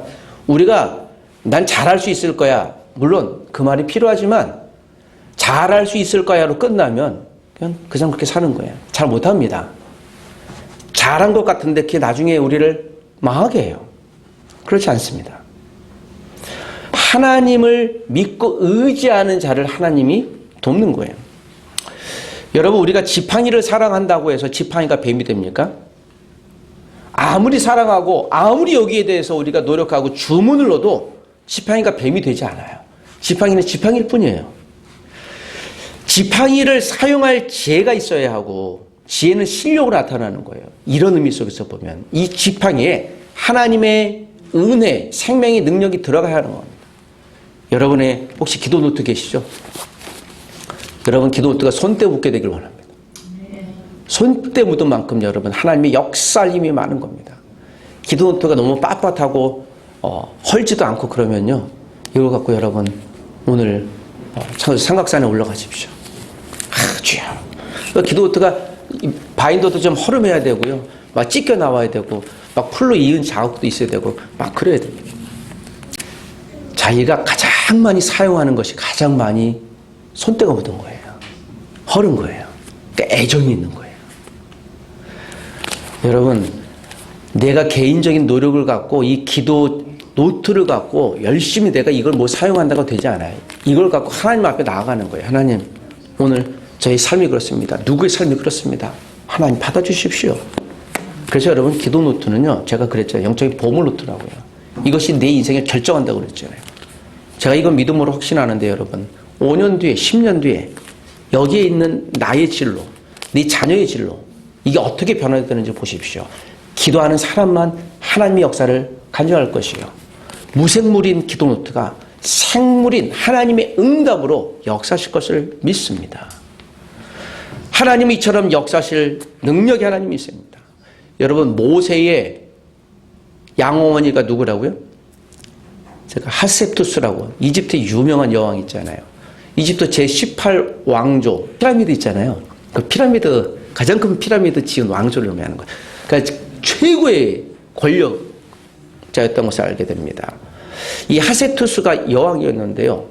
A: 우리가 난 잘할 수 있을 거야. 물론 그 말이 필요하지만 잘할 수 있을 거야로 끝나면 그냥 그렇게 사는 거예요. 잘 못합니다. 잘한 것 같은데 그게 나중에 우리를 망하게 해요. 그렇지 않습니다. 하나님을 믿고 의지하는 자를 하나님이 돕는 거예요. 여러분, 우리가 지팡이를 사랑한다고 해서 지팡이가 뱀이 됩니까? 아무리 사랑하고 아무리 여기에 대해서 우리가 노력하고 주문을 넣어도 지팡이가 뱀이 되지 않아요. 지팡이는 지팡이일 뿐이에요. 지팡이를 사용할 지혜가 있어야 하고 지혜는 실력으로 나타나는 거예요. 이런 의미 속에서 보면 이 지팡이에 하나님의 은혜, 생명의 능력이 들어가야 하는 겁니다. 여러분의 혹시 기도 노트 계시죠? 여러분 기도 노트가 손때 묻게 되길 원합니다. 손때 묻은 만큼 여러분 하나님의 역사할 힘이 많은 겁니다. 기도 노트가 너무 빳빳하고 헐지도 않고 그러면요, 이걸 갖고 여러분 오늘 삼각산에 올라가십시오. 주여. 기도 노트가 바인더도 좀 허름해야 되고요, 막 찢겨 나와야 되고 막 풀로 이은 자국도 있어야 되고 막 그래야 됩니다. 자기가 가장 많이 사용하는 것이 가장 많이 손때가 묻은 거예요. 허른 거예요. 그러니까 애정이 있는 거예요. 여러분, 내가 개인적인 노력을 갖고 이 기도 노트를 갖고 열심히 내가 이걸 뭐 사용한다고 되지 않아요. 이걸 갖고 하나님 앞에 나아가는 거예요. 하나님, 오늘 저희 삶이 그렇습니다. 누구의 삶이 그렇습니다. 하나님 받아주십시오. 그래서 여러분 기도 노트는요, 제가 그랬잖아요. 영적인 보물 노트라고요. 이것이 내 인생을 결정한다고 그랬잖아요. 제가 이건 믿음으로 확신하는데 여러분, 5년 뒤에 10년 뒤에 여기에 있는 나의 진로, 네 자녀의 진로, 이게 어떻게 변화되는지 보십시오. 기도하는 사람만 하나님의 역사를 간증할 것이요, 무생물인 기도 노트가 생물인 하나님의 응답으로 역사하실 것을 믿습니다. 하나님이 이처럼 역사하실 능력이 하나님이 있습니다. 여러분, 모세의 양어머니가 누구라고요? 제가 하셉투스라고 이집트 유명한 여왕 있잖아요. 이집트 제18왕조 피라미드 있잖아요. 그 피라미드, 가장 큰 피라미드 지은 왕조를 의미하는 거예요. 그러니까 최고의 권력자였던 것을 알게 됩니다. 이 하세투스가 여왕이었는데요.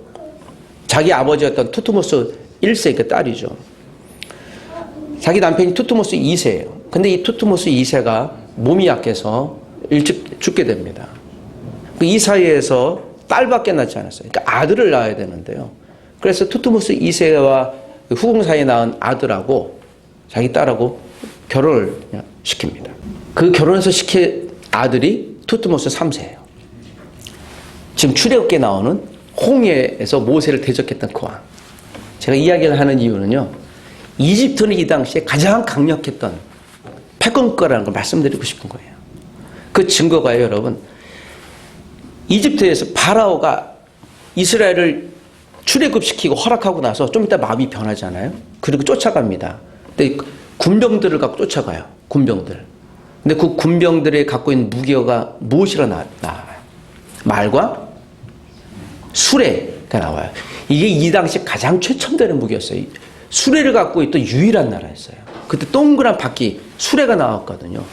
A: 자기 아버지였던 투트모스 1세 그 딸이죠. 자기 남편이 투트모스 2세예요. 근데 이 투트모스 2세가 몸이 약해서 일찍 죽게 됩니다. 이 사이에서 딸밖에 낳지 않았어요. 그러니까 아들을 낳아야 되는데요. 그래서 투트모스 2세와 후궁 사이에 낳은 아들하고 자기 딸하고 결혼을 시킵니다. 그 결혼해서 시킨 아들이 투트모스 3세예요. 지금 출애굽기에 나오는 홍해에서 모세를 대적했던 그 왕. 제가 이야기를 하는 이유는요. 이집트는 이 당시에 가장 강력했던 패권국가라는 걸 말씀드리고 싶은 거예요. 그 증거가요, 여러분. 이집트에서 파라오가 이스라엘을 출애굽시키고 허락하고 나서 좀 이따 마음이 변하잖아요. 그리고 쫓아갑니다. 근데 군병들을 갖고 쫓아가요. 군병들. 근데 그 군병들이 갖고 있는 무기가 무엇이라 나와요? 말과 수레가 나와요. 이게 이 당시 가장 최첨단의 무기였어요. 수레를 갖고 있던 유일한 나라였어요. 그때 동그란 바퀴 수레가 나왔거든요.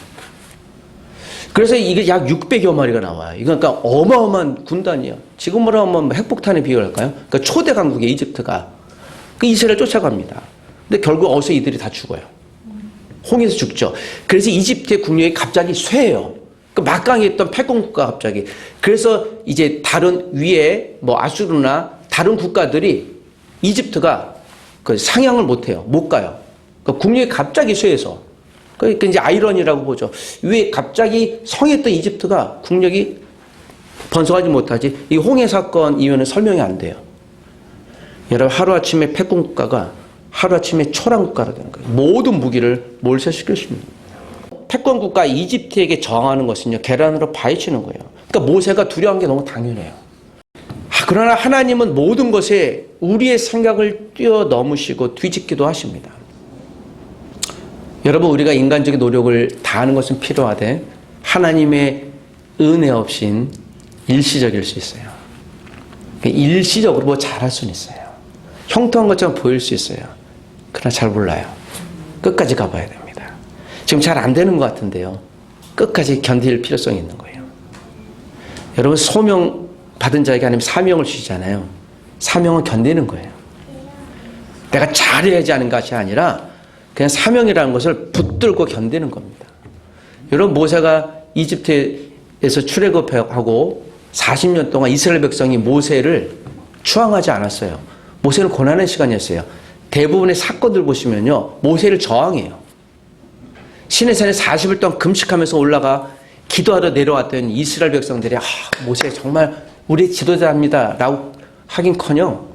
A: 그래서 이게 약 600여 마리가 나와요. 이거 그러니까 어마어마한 군단이에요. 지금으로 하면 핵폭탄에 비교할까요? 그러니까 초대 강국의 이집트가 그 이스라엘 쫓아갑니다. 근데 결국 어서 이들이 다 죽어요. 홍해에서 죽죠. 그래서 이집트의 국력이 갑자기 쇠해요. 그 막강했던 패권국가 갑자기. 그래서 이제 다른 위에 뭐 아수르나 다른 국가들이 이집트가 그 상향을 못해요. 못 가요. 그 국력이 갑자기 쇠해서. 그러니까 이제 아이러니라고 보죠. 왜 갑자기 성했던 이집트가 국력이 번성하지 못하지? 이 홍해 사건 이유는 설명이 안 돼요. 여러분 하루아침에 패권국가가 하루아침에 초랑국가가 되는 거예요. 모든 무기를 몰살시킬 수 있는 거예요. 패권국가 이집트에게 저항하는 것은요. 계란으로 파헤치는 거예요. 그러니까 모세가 두려운 게 너무 당연해요. 그러나 하나님은 모든 것에 우리의 생각을 뛰어넘으시고 뒤집기도 하십니다. 여러분 우리가 인간적인 노력을 다하는 것은 필요하되 하나님의 은혜 없인 일시적일 수 있어요. 일시적으로 뭐 잘할 수는 있어요. 형통한 것처럼 보일 수 있어요. 그러나 잘 몰라요. 끝까지 가봐야 됩니다. 지금 잘 안 되는 것 같은데요. 끝까지 견딜 필요성이 있는 거예요. 여러분 소명 받은 자에게 하나님 사명을 주시잖아요. 사명은 견디는 거예요. 내가 잘해야지 하는 것이 아니라 그냥 사명이라는 것을 붙들고 견디는 겁니다. 여러분 모세가 이집트에서 출애굽하고 40년 동안 이스라엘 백성이 모세를 추앙하지 않았어요. 모세는 고난의 시간이었어요. 대부분의 사건들 보시면요. 모세를 저항해요. 시내산에 40일 동안 금식하면서 올라가 기도하러 내려왔던 이스라엘 백성들이 모세 정말 우리 지도자입니다 라고 하긴커녕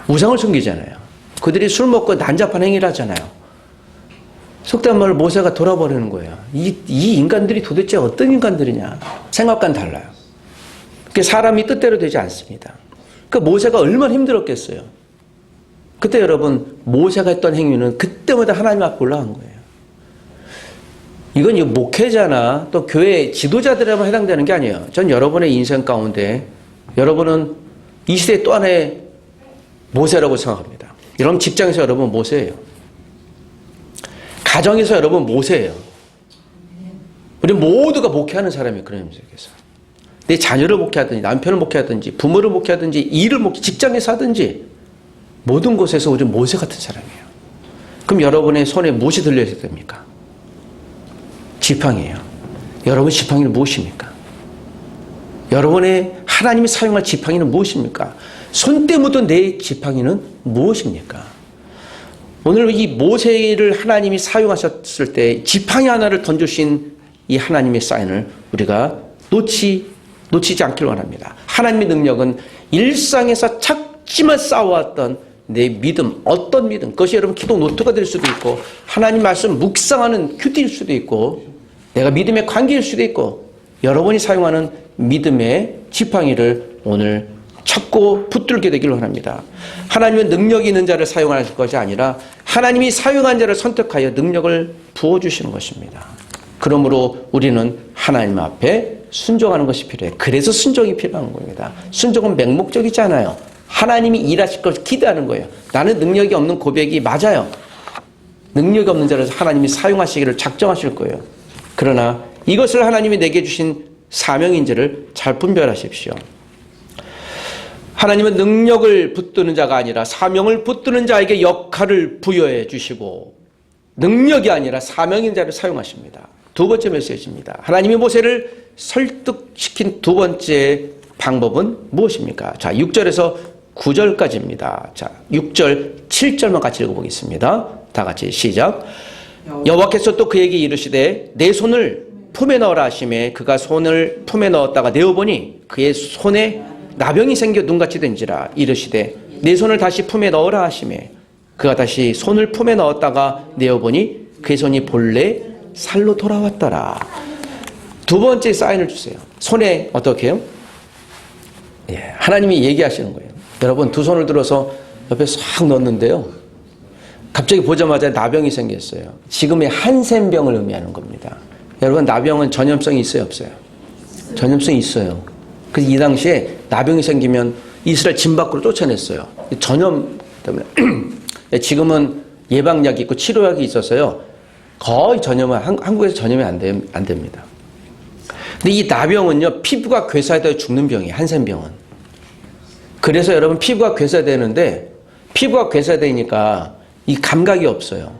A: 우상을 섬기잖아요. 그들이 술 먹고 난잡한 행위를 하잖아요. 속된 말로 모세가 돌아버리는 거예요. 이 인간들이 도대체 어떤 인간들이냐. 생각과는 달라요. 사람이 뜻대로 되지 않습니다. 그러니까 모세가 얼마나 힘들었겠어요. 그때 여러분 모세가 했던 행위는 그때마다 하나님 앞에 올라간 거예요. 이건 목회자나 또 교회 지도자들에만 해당되는 게 아니에요. 전 여러분의 인생 가운데 여러분은 이 시대의 또 하나의 모세라고 생각합니다. 여러분 직장에서 여러분 모세예요. 가정에서 여러분 모세예요. 우리 모두가 목회하는 사람이에요. 그런 의미에서. 내 자녀를 목회하든지 남편을 목회하든지 부모를 목회하든지 일을 직장에서 하든지 모든 곳에서 우리 모세 같은 사람이에요. 그럼 여러분의 손에 무엇이 들려야 됩니까? 지팡이에요. 여러분 지팡이는 무엇입니까? 여러분의 하나님이 사용할 지팡이는 무엇입니까? 손때 묻은 내 지팡이는 무엇입니까? 오늘 이 모세를 하나님이 사용하셨을 때 지팡이 하나를 던져주신 이 하나님의 사인을 우리가 놓치지 않기를 원합니다. 하나님의 능력은 일상에서 찾지만 쌓아왔던 내 믿음, 어떤 믿음, 그것이 여러분 기도 노트가 될 수도 있고 하나님 말씀 묵상하는 큐티일 수도 있고 내가 믿음의 관계일 수도 있고 여러분이 사용하는 믿음의 지팡이를 오늘 찾고 붙들게 되기를 원합니다. 하나님은 능력이 있는 자를 사용하실 것이 아니라 하나님이 사용한 자를 선택하여 능력을 부어주시는 것입니다. 그러므로 우리는 하나님 앞에 순종하는 것이 필요해요. 그래서 순종이 필요한 겁니다. 순종은 맹목적이지 않아요. 하나님이 일하실 것을 기대하는 거예요. 나는 능력이 없는 고백이 맞아요. 능력이 없는 자를 하나님이 사용하시기를 작정하실 거예요. 그러나 이것을 하나님이 내게 주신 사명인지를 잘 분별하십시오. 하나님은 능력을 붙드는 자가 아니라 사명을 붙드는 자에게 역할을 부여해 주시고 능력이 아니라 사명인 자를 사용하십니다. 두 번째 메시지입니다. 하나님이 모세를 설득시킨 두 번째 방법은 무엇입니까? 자, 6절에서 9절까지입니다. 자, 6절, 7절만 같이 읽어보겠습니다. 다 같이 시작. 여호와께서 또 그에게 이르시되 내 손을 품에 넣으라 하시매 그가 손을 품에 넣었다가 내어보니 그의 손에 나병이 생겨 눈같이 된지라. 이르시되 내 손을 다시 품에 넣으라 하시매 그가 다시 손을 품에 넣었다가 내어보니 그의 손이 본래 살로 돌아왔더라. 두 번째 사인을 주세요. 손에 어떻게 해요? 예, 하나님이 얘기하시는 거예요. 여러분 두 손을 들어서 옆에 싹 넣었는데요. 갑자기 보자마자 나병이 생겼어요. 지금의 한센병을 의미하는 겁니다. 여러분 나병은 전염성이 있어요 없어요? 전염성이 있어요. 그래서 이 당시에 나병이 생기면 이스라엘 진 밖으로 쫓아냈어요. 전염 때문에. 지금은 예방약이 있고 치료약이 있어서요. 거의 전염은 한국에서 전염이 안 됩니다. 근데 이 나병은요. 피부가 괴사되어 죽는 병이에요. 한센병은. 그래서 여러분 피부가 괴사되는데 피부가 괴사되니까 이 감각이 없어요.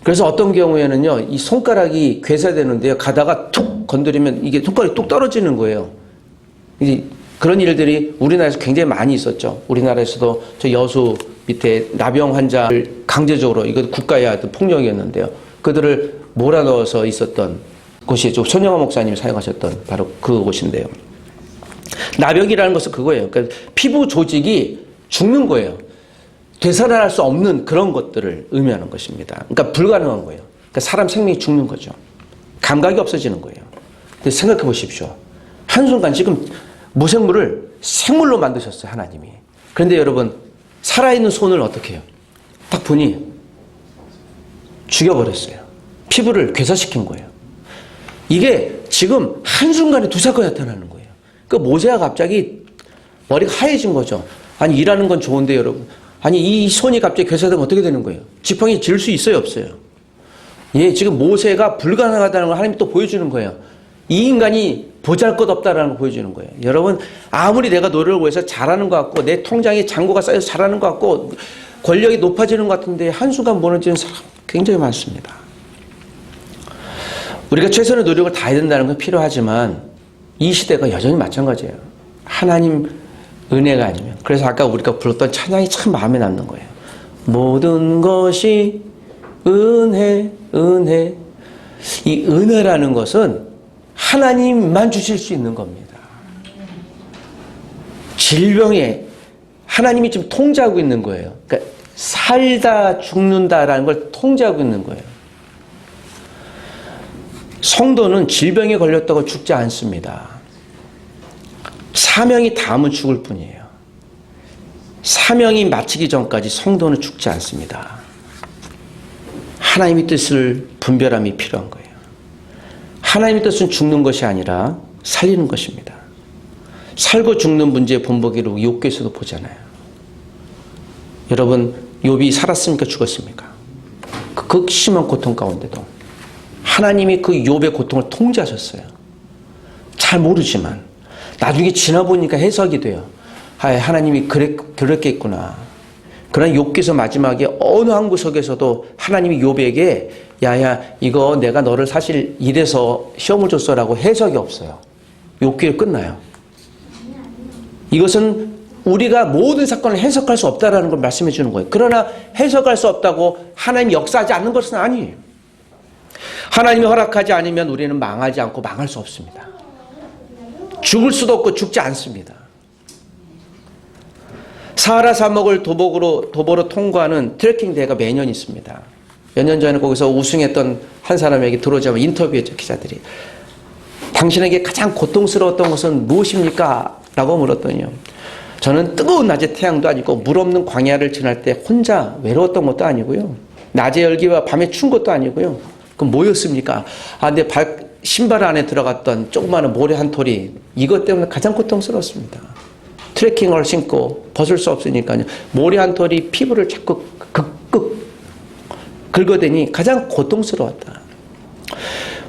A: 그래서 어떤 경우에는요. 이 손가락이 괴사되는데요. 가다가 툭 건드리면 이게 손가락이 뚝 떨어지는 거예요. 그런 일들이 우리나라에서 굉장히 많이 있었죠. 우리나라에서도 저 여수 밑에 나병 환자를 강제적으로 이거 국가의 어떤 폭력이었는데요. 그들을 몰아넣어서 있었던 곳이 손영하 목사님이 사용하셨던 바로 그곳인데요. 나병이라는 것은 그거예요. 그러니까 피부 조직이 죽는 거예요. 되살아날 수 없는 그런 것들을 의미하는 것입니다. 그러니까 불가능한 거예요. 그러니까 사람 생명이 죽는 거죠. 감각이 없어지는 거예요. 근데 생각해 보십시오. 한순간 지금 무생물을 생물로 만드셨어요. 하나님이. 그런데 여러분 살아있는 손을 어떻게 해요? 딱 보니 죽여버렸어요. 피부를 괴사시킨 거예요. 이게 지금 한순간에 두 사건이 나타나는 거예요. 그 모세가 갑자기 머리가 하얘진 거죠. 아니 일하는 건 좋은데 여러분. 아니 이 손이 갑자기 괴사되면 어떻게 되는 거예요? 지팡이 질 수 있어요 없어요? 예, 지금 모세가 불가능하다는 걸 하나님이 또 보여주는 거예요. 이 인간이 보잘것없다라는 걸 보여주는 거예요. 여러분 아무리 내가 노력을 해서 잘하는 것 같고 내 통장에 잔고가 쌓여서 잘하는 것 같고 권력이 높아지는 것 같은데 한순간 무너지는 사람 굉장히 많습니다. 우리가 최선의 노력을 다해야 된다는 건 필요하지만 이 시대가 여전히 마찬가지예요. 하나님 은혜가 아니면. 그래서 아까 우리가 불렀던 찬양이 참 마음에 남는 거예요. 모든 것이 은혜, 은혜. 이 은혜라는 것은 하나님만 주실 수 있는 겁니다. 질병에 하나님이 지금 통제하고 있는 거예요. 그러니까 살다 죽는다라는 걸 통제하고 있는 거예요. 성도는 질병에 걸렸다고 죽지 않습니다. 사명이 닿으면 죽을 뿐이에요. 사명이 마치기 전까지 성도는 죽지 않습니다. 하나님의 뜻을 분별함이 필요한 거예요. 하나님의 뜻은 죽는 것이 아니라 살리는 것입니다. 살고 죽는 문제의 본보기로 욥기에서도 보잖아요. 여러분 욥이 살았습니까 죽었습니까? 그 극심한 고통 가운데도 하나님이 그 욥의 고통을 통제하셨어요. 잘 모르지만 나중에 지나보니까 해석이 돼요. 아, 하나님이 그랬겠구나. 그러나 욥기서 마지막에 어느 한 구석에서도 하나님이 욥에게 야야 이거 내가 너를 사실 이래서 시험을 줬어라고 해석이 없어요. 욥기를 끝나요. 이것은 우리가 모든 사건을 해석할 수 없다라는 걸 말씀해 주는 거예요. 그러나 해석할 수 없다고 하나님이 역사하지 않는 것은 아니에요. 하나님이 허락하지 않으면 우리는 망하지 않고 망할 수 없습니다. 죽을 수도 없고 죽지 않습니다. 사하라 사막을 도보로 통과하는 트레킹 대회가 매년 있습니다. 몇 년 전에 거기서 우승했던 한 사람에게 들어오자마자 인터뷰했죠. 기자들이. 당신에게 가장 고통스러웠던 것은 무엇입니까? 라고 물었더니요. 저는 뜨거운 낮의 태양도 아니고 물 없는 광야를 지날 때 혼자 외로웠던 것도 아니고요. 낮의 열기와 밤에 추운 것도 아니고요. 그럼 뭐였습니까? 아, 내 신발 안에 들어갔던 조그마한 모래 한 톨이 이것 때문에 가장 고통스러웠습니다. 트레킹화를 신고 벗을 수 없으니까요. 모래 한 톨이 피부를 자꾸 극극 긁어대니 가장 고통스러웠다.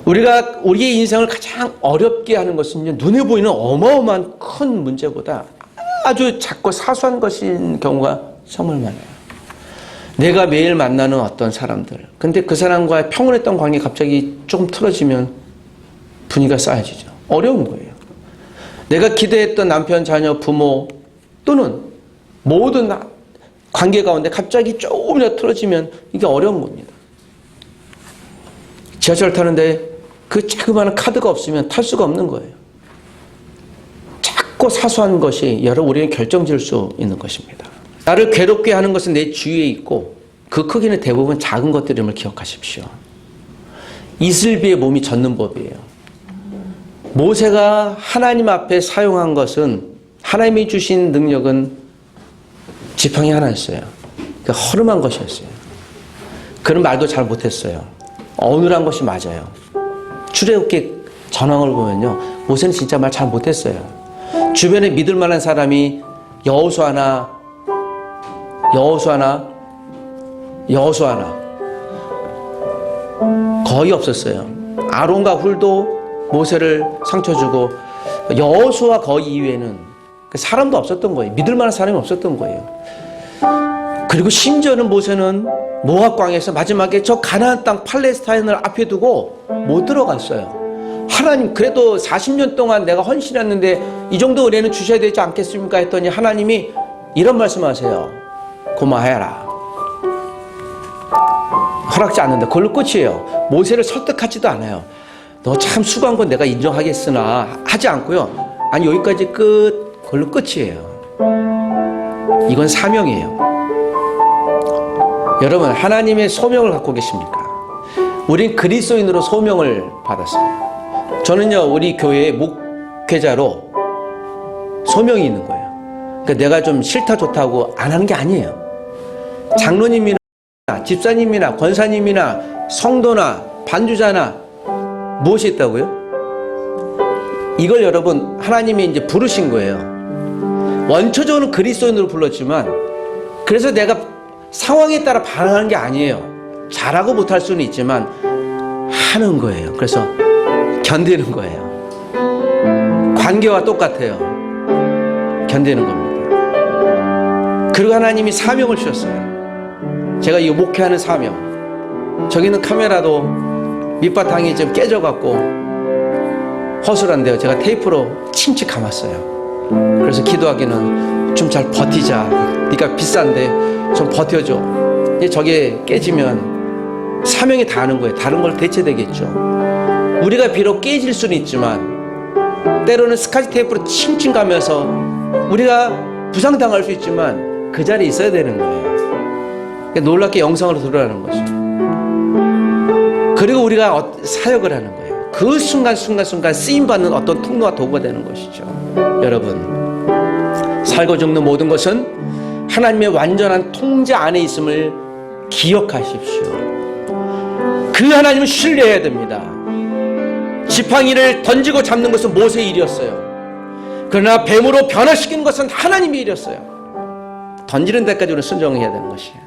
A: 우리가 우리의 인생을 가장 어렵게 하는 것은 눈에 보이는 어마어마한 큰 문제보다 아주 작고 사소한 것인 경우가 정말 많아요. 내가 매일 만나는 어떤 사람들, 근데 그 사람과의 평온했던 관계 갑자기 조금 틀어지면 분위기가 싸해지죠. 어려운 거예요. 내가 기대했던 남편, 자녀, 부모 또는 모든 관계 가운데 갑자기 조금이라도 틀어지면 이게 어려운 겁니다. 지하철 타는데 그 자그마한 카드가 없으면 탈 수가 없는 거예요. 작고 사소한 것이 여러분 우리는 결정지을 수 있는 것입니다. 나를 괴롭게 하는 것은 내 주위에 있고 그 크기는 대부분 작은 것들임을 기억하십시오. 이슬비의 몸이 젖는 법이에요. 모세가 하나님 앞에 사용한 것은 하나님이 주신 능력은 지팡이 하나였어요. 그러니까 허름한 것이었어요. 그런 말도 잘 못했어요. 어눌한 것이 맞아요. 출애굽기 전황을 보면요, 모세는 진짜 말 잘 못했어요. 주변에 믿을 만한 사람이 여호수아나 거의 없었어요. 아론과 훌도 모세를 상처 주고 여호수아 거의 이외에는 사람도 없었던 거예요. 믿을 만한 사람이 없었던 거예요. 그리고 심지어는 모세는 모압 광야에서 마지막에 저 가나안 땅 팔레스타인을 앞에 두고 못 들어갔어요. 하나님, 그래도 40년 동안 내가 헌신했는데 이 정도 은혜는 주셔야 되지 않겠습니까? 했더니 하나님이 이런 말씀하세요. 고마해라. 허락지 않는데 그걸로 끝이에요. 모세를 설득하지도 않아요. 너 참 수고한 건 내가 인정하겠으나 하지 않고요. 아니 여기까지 끝. 그걸로 끝이에요. 이건 사명이에요. 여러분, 하나님의 소명을 갖고 계십니까? 우린 그리스도인으로 소명을 받았어요. 저는요, 우리 교회의 목회자로 소명이 있는 거예요. 그러니까 내가 좀 싫다 좋다고 안 하는 게 아니에요. 장로님이나 집사님이나 권사님이나 성도나 반주자나 무엇이 있다고요? 이걸 여러분 하나님이 이제 부르신 거예요. 원초적으로는 그리스도인으로 불렀지만 그래서 내가 상황에 따라 반응하는 게 아니에요. 잘하고 못할 수는 있지만 하는 거예요. 그래서 견디는 거예요. 관계와 똑같아요. 견디는 겁니다. 그리고 하나님이 사명을 주셨어요. 제가 이 목회하는 사명. 저기 있는 카메라도 밑바탕이 좀 깨져갖고 허술한데요. 제가 테이프로 칭칭 감았어요. 그래서 기도하기는 좀 잘 버티자. 네가 비싼데 좀 버텨줘. 저게 깨지면 사명이 다하는 거예요. 다른 걸 대체되겠죠. 우리가 비록 깨질 수는 있지만 때로는 스카치 테이프로 칭칭 가면서 우리가 부상당할 수 있지만 그 자리에 있어야 되는 거예요. 놀랍게 영성으로 드러나는 거죠. 그리고 우리가 사역을 하는 거예요. 그 순간순간 쓰임받는 어떤 통로와 도구가 되는 것이죠. 여러분, 살고 죽는 모든 것은 하나님의 완전한 통제 안에 있음을 기억하십시오. 그 하나님을 신뢰해야 됩니다. 지팡이를 던지고 잡는 것은 모세의 일이었어요. 그러나 뱀으로 변화시키는 것은 하나님의 일이었어요. 던지는 데까지 우리는 순종해야 되는 것이에요.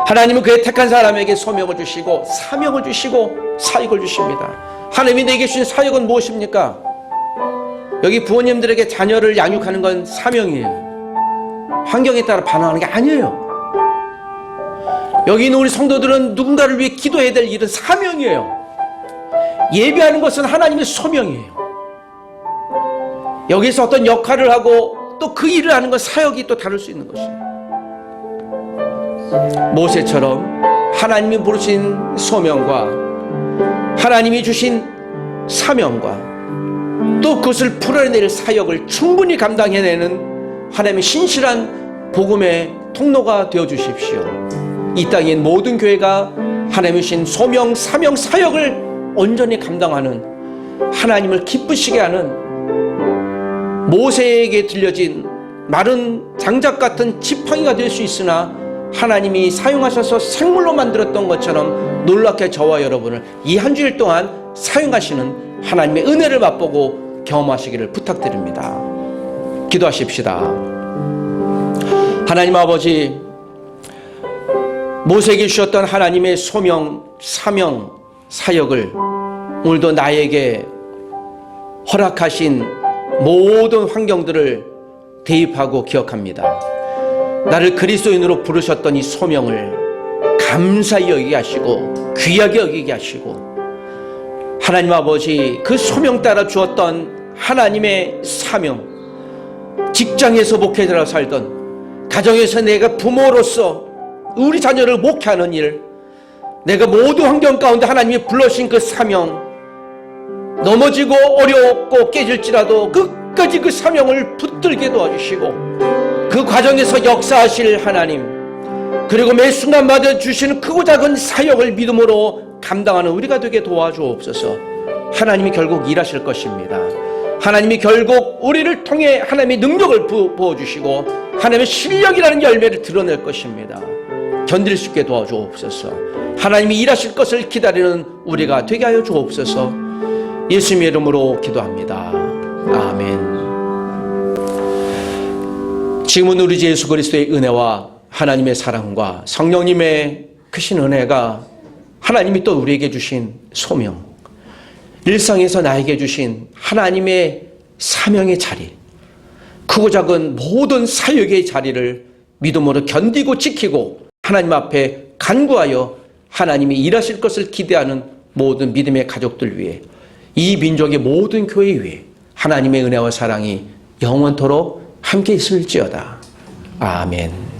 A: 하나님은 그의 택한 사람에게 소명을 주시고 사명을 주시고 사역을 주십니다. 하나님이 내게 주신 사역은 무엇입니까? 여기 부모님들에게 자녀를 양육하는 건 사명이에요. 환경에 따라 반응하는 게 아니에요. 여기 있는 우리 성도들은 누군가를 위해 기도해야 될 일은 사명이에요. 예배하는 것은 하나님의 소명이에요. 여기서 어떤 역할을 하고 또 그 일을 하는 건 사역이 또 다를 수 있는 것이에요. 모세처럼 하나님이 부르신 소명과 하나님이 주신 사명과 또 그것을 풀어낼 사역을 충분히 감당해내는 하나님의 신실한 복음의 통로가 되어 주십시오. 이 땅인 모든 교회가 하나님이 주신 소명, 사명, 사역을 온전히 감당하는 하나님을 기쁘시게 하는 모세에게 들려진 마른 장작 같은 지팡이가 될 수 있으나 하나님이 사용하셔서 생물로 만들었던 것처럼 놀랍게 저와 여러분을 이 한 주일 동안 사용하시는 하나님의 은혜를 맛보고 경험하시기를 부탁드립니다. 기도하십시다. 하나님 아버지, 모세에게 주셨던 하나님의 소명, 사명, 사역을 오늘도 나에게 허락하신 모든 환경들을 대입하고 기억합니다. 나를 그리스도인으로 부르셨던 이 소명을 감사히 여기게 하시고 귀하게 여기게 하시고, 하나님 아버지, 그 소명 따라 주었던 하나님의 사명, 직장에서 목회자로 살던, 가정에서 내가 부모로서 우리 자녀를 목회하는 일, 내가 모든 환경 가운데 하나님이 불러주신 그 사명, 넘어지고 어렵고 깨질지라도 끝까지 그 사명을 붙들게 도와주시고, 그 과정에서 역사하실 하나님, 그리고 매 순간마다 주시는 크고 작은 사역을 믿음으로 감당하는 우리가 되게 도와주옵소서. 하나님이 결국 일하실 것입니다. 하나님이 결국 우리를 통해 하나님의 능력을 부어주시고 하나님의 실력이라는 열매를 드러낼 것입니다. 견딜 수 있게 도와주옵소서. 하나님이 일하실 것을 기다리는 우리가 되게 하여 주옵소서. 예수님의 이름으로 기도합니다. 아멘. 지금은 우리 주 예수 그리스도의 은혜와 하나님의 사랑과 성령님의 크신 은혜가, 하나님이 또 우리에게 주신 소명, 일상에서 나에게 주신 하나님의 사명의 자리, 크고 작은 모든 사역의 자리를 믿음으로 견디고 지키고 하나님 앞에 간구하여 하나님이 일하실 것을 기대하는 모든 믿음의 가족들 위해, 이 민족의 모든 교회 위에 하나님의 은혜와 사랑이 영원토록 함께 있을지어다. 아멘.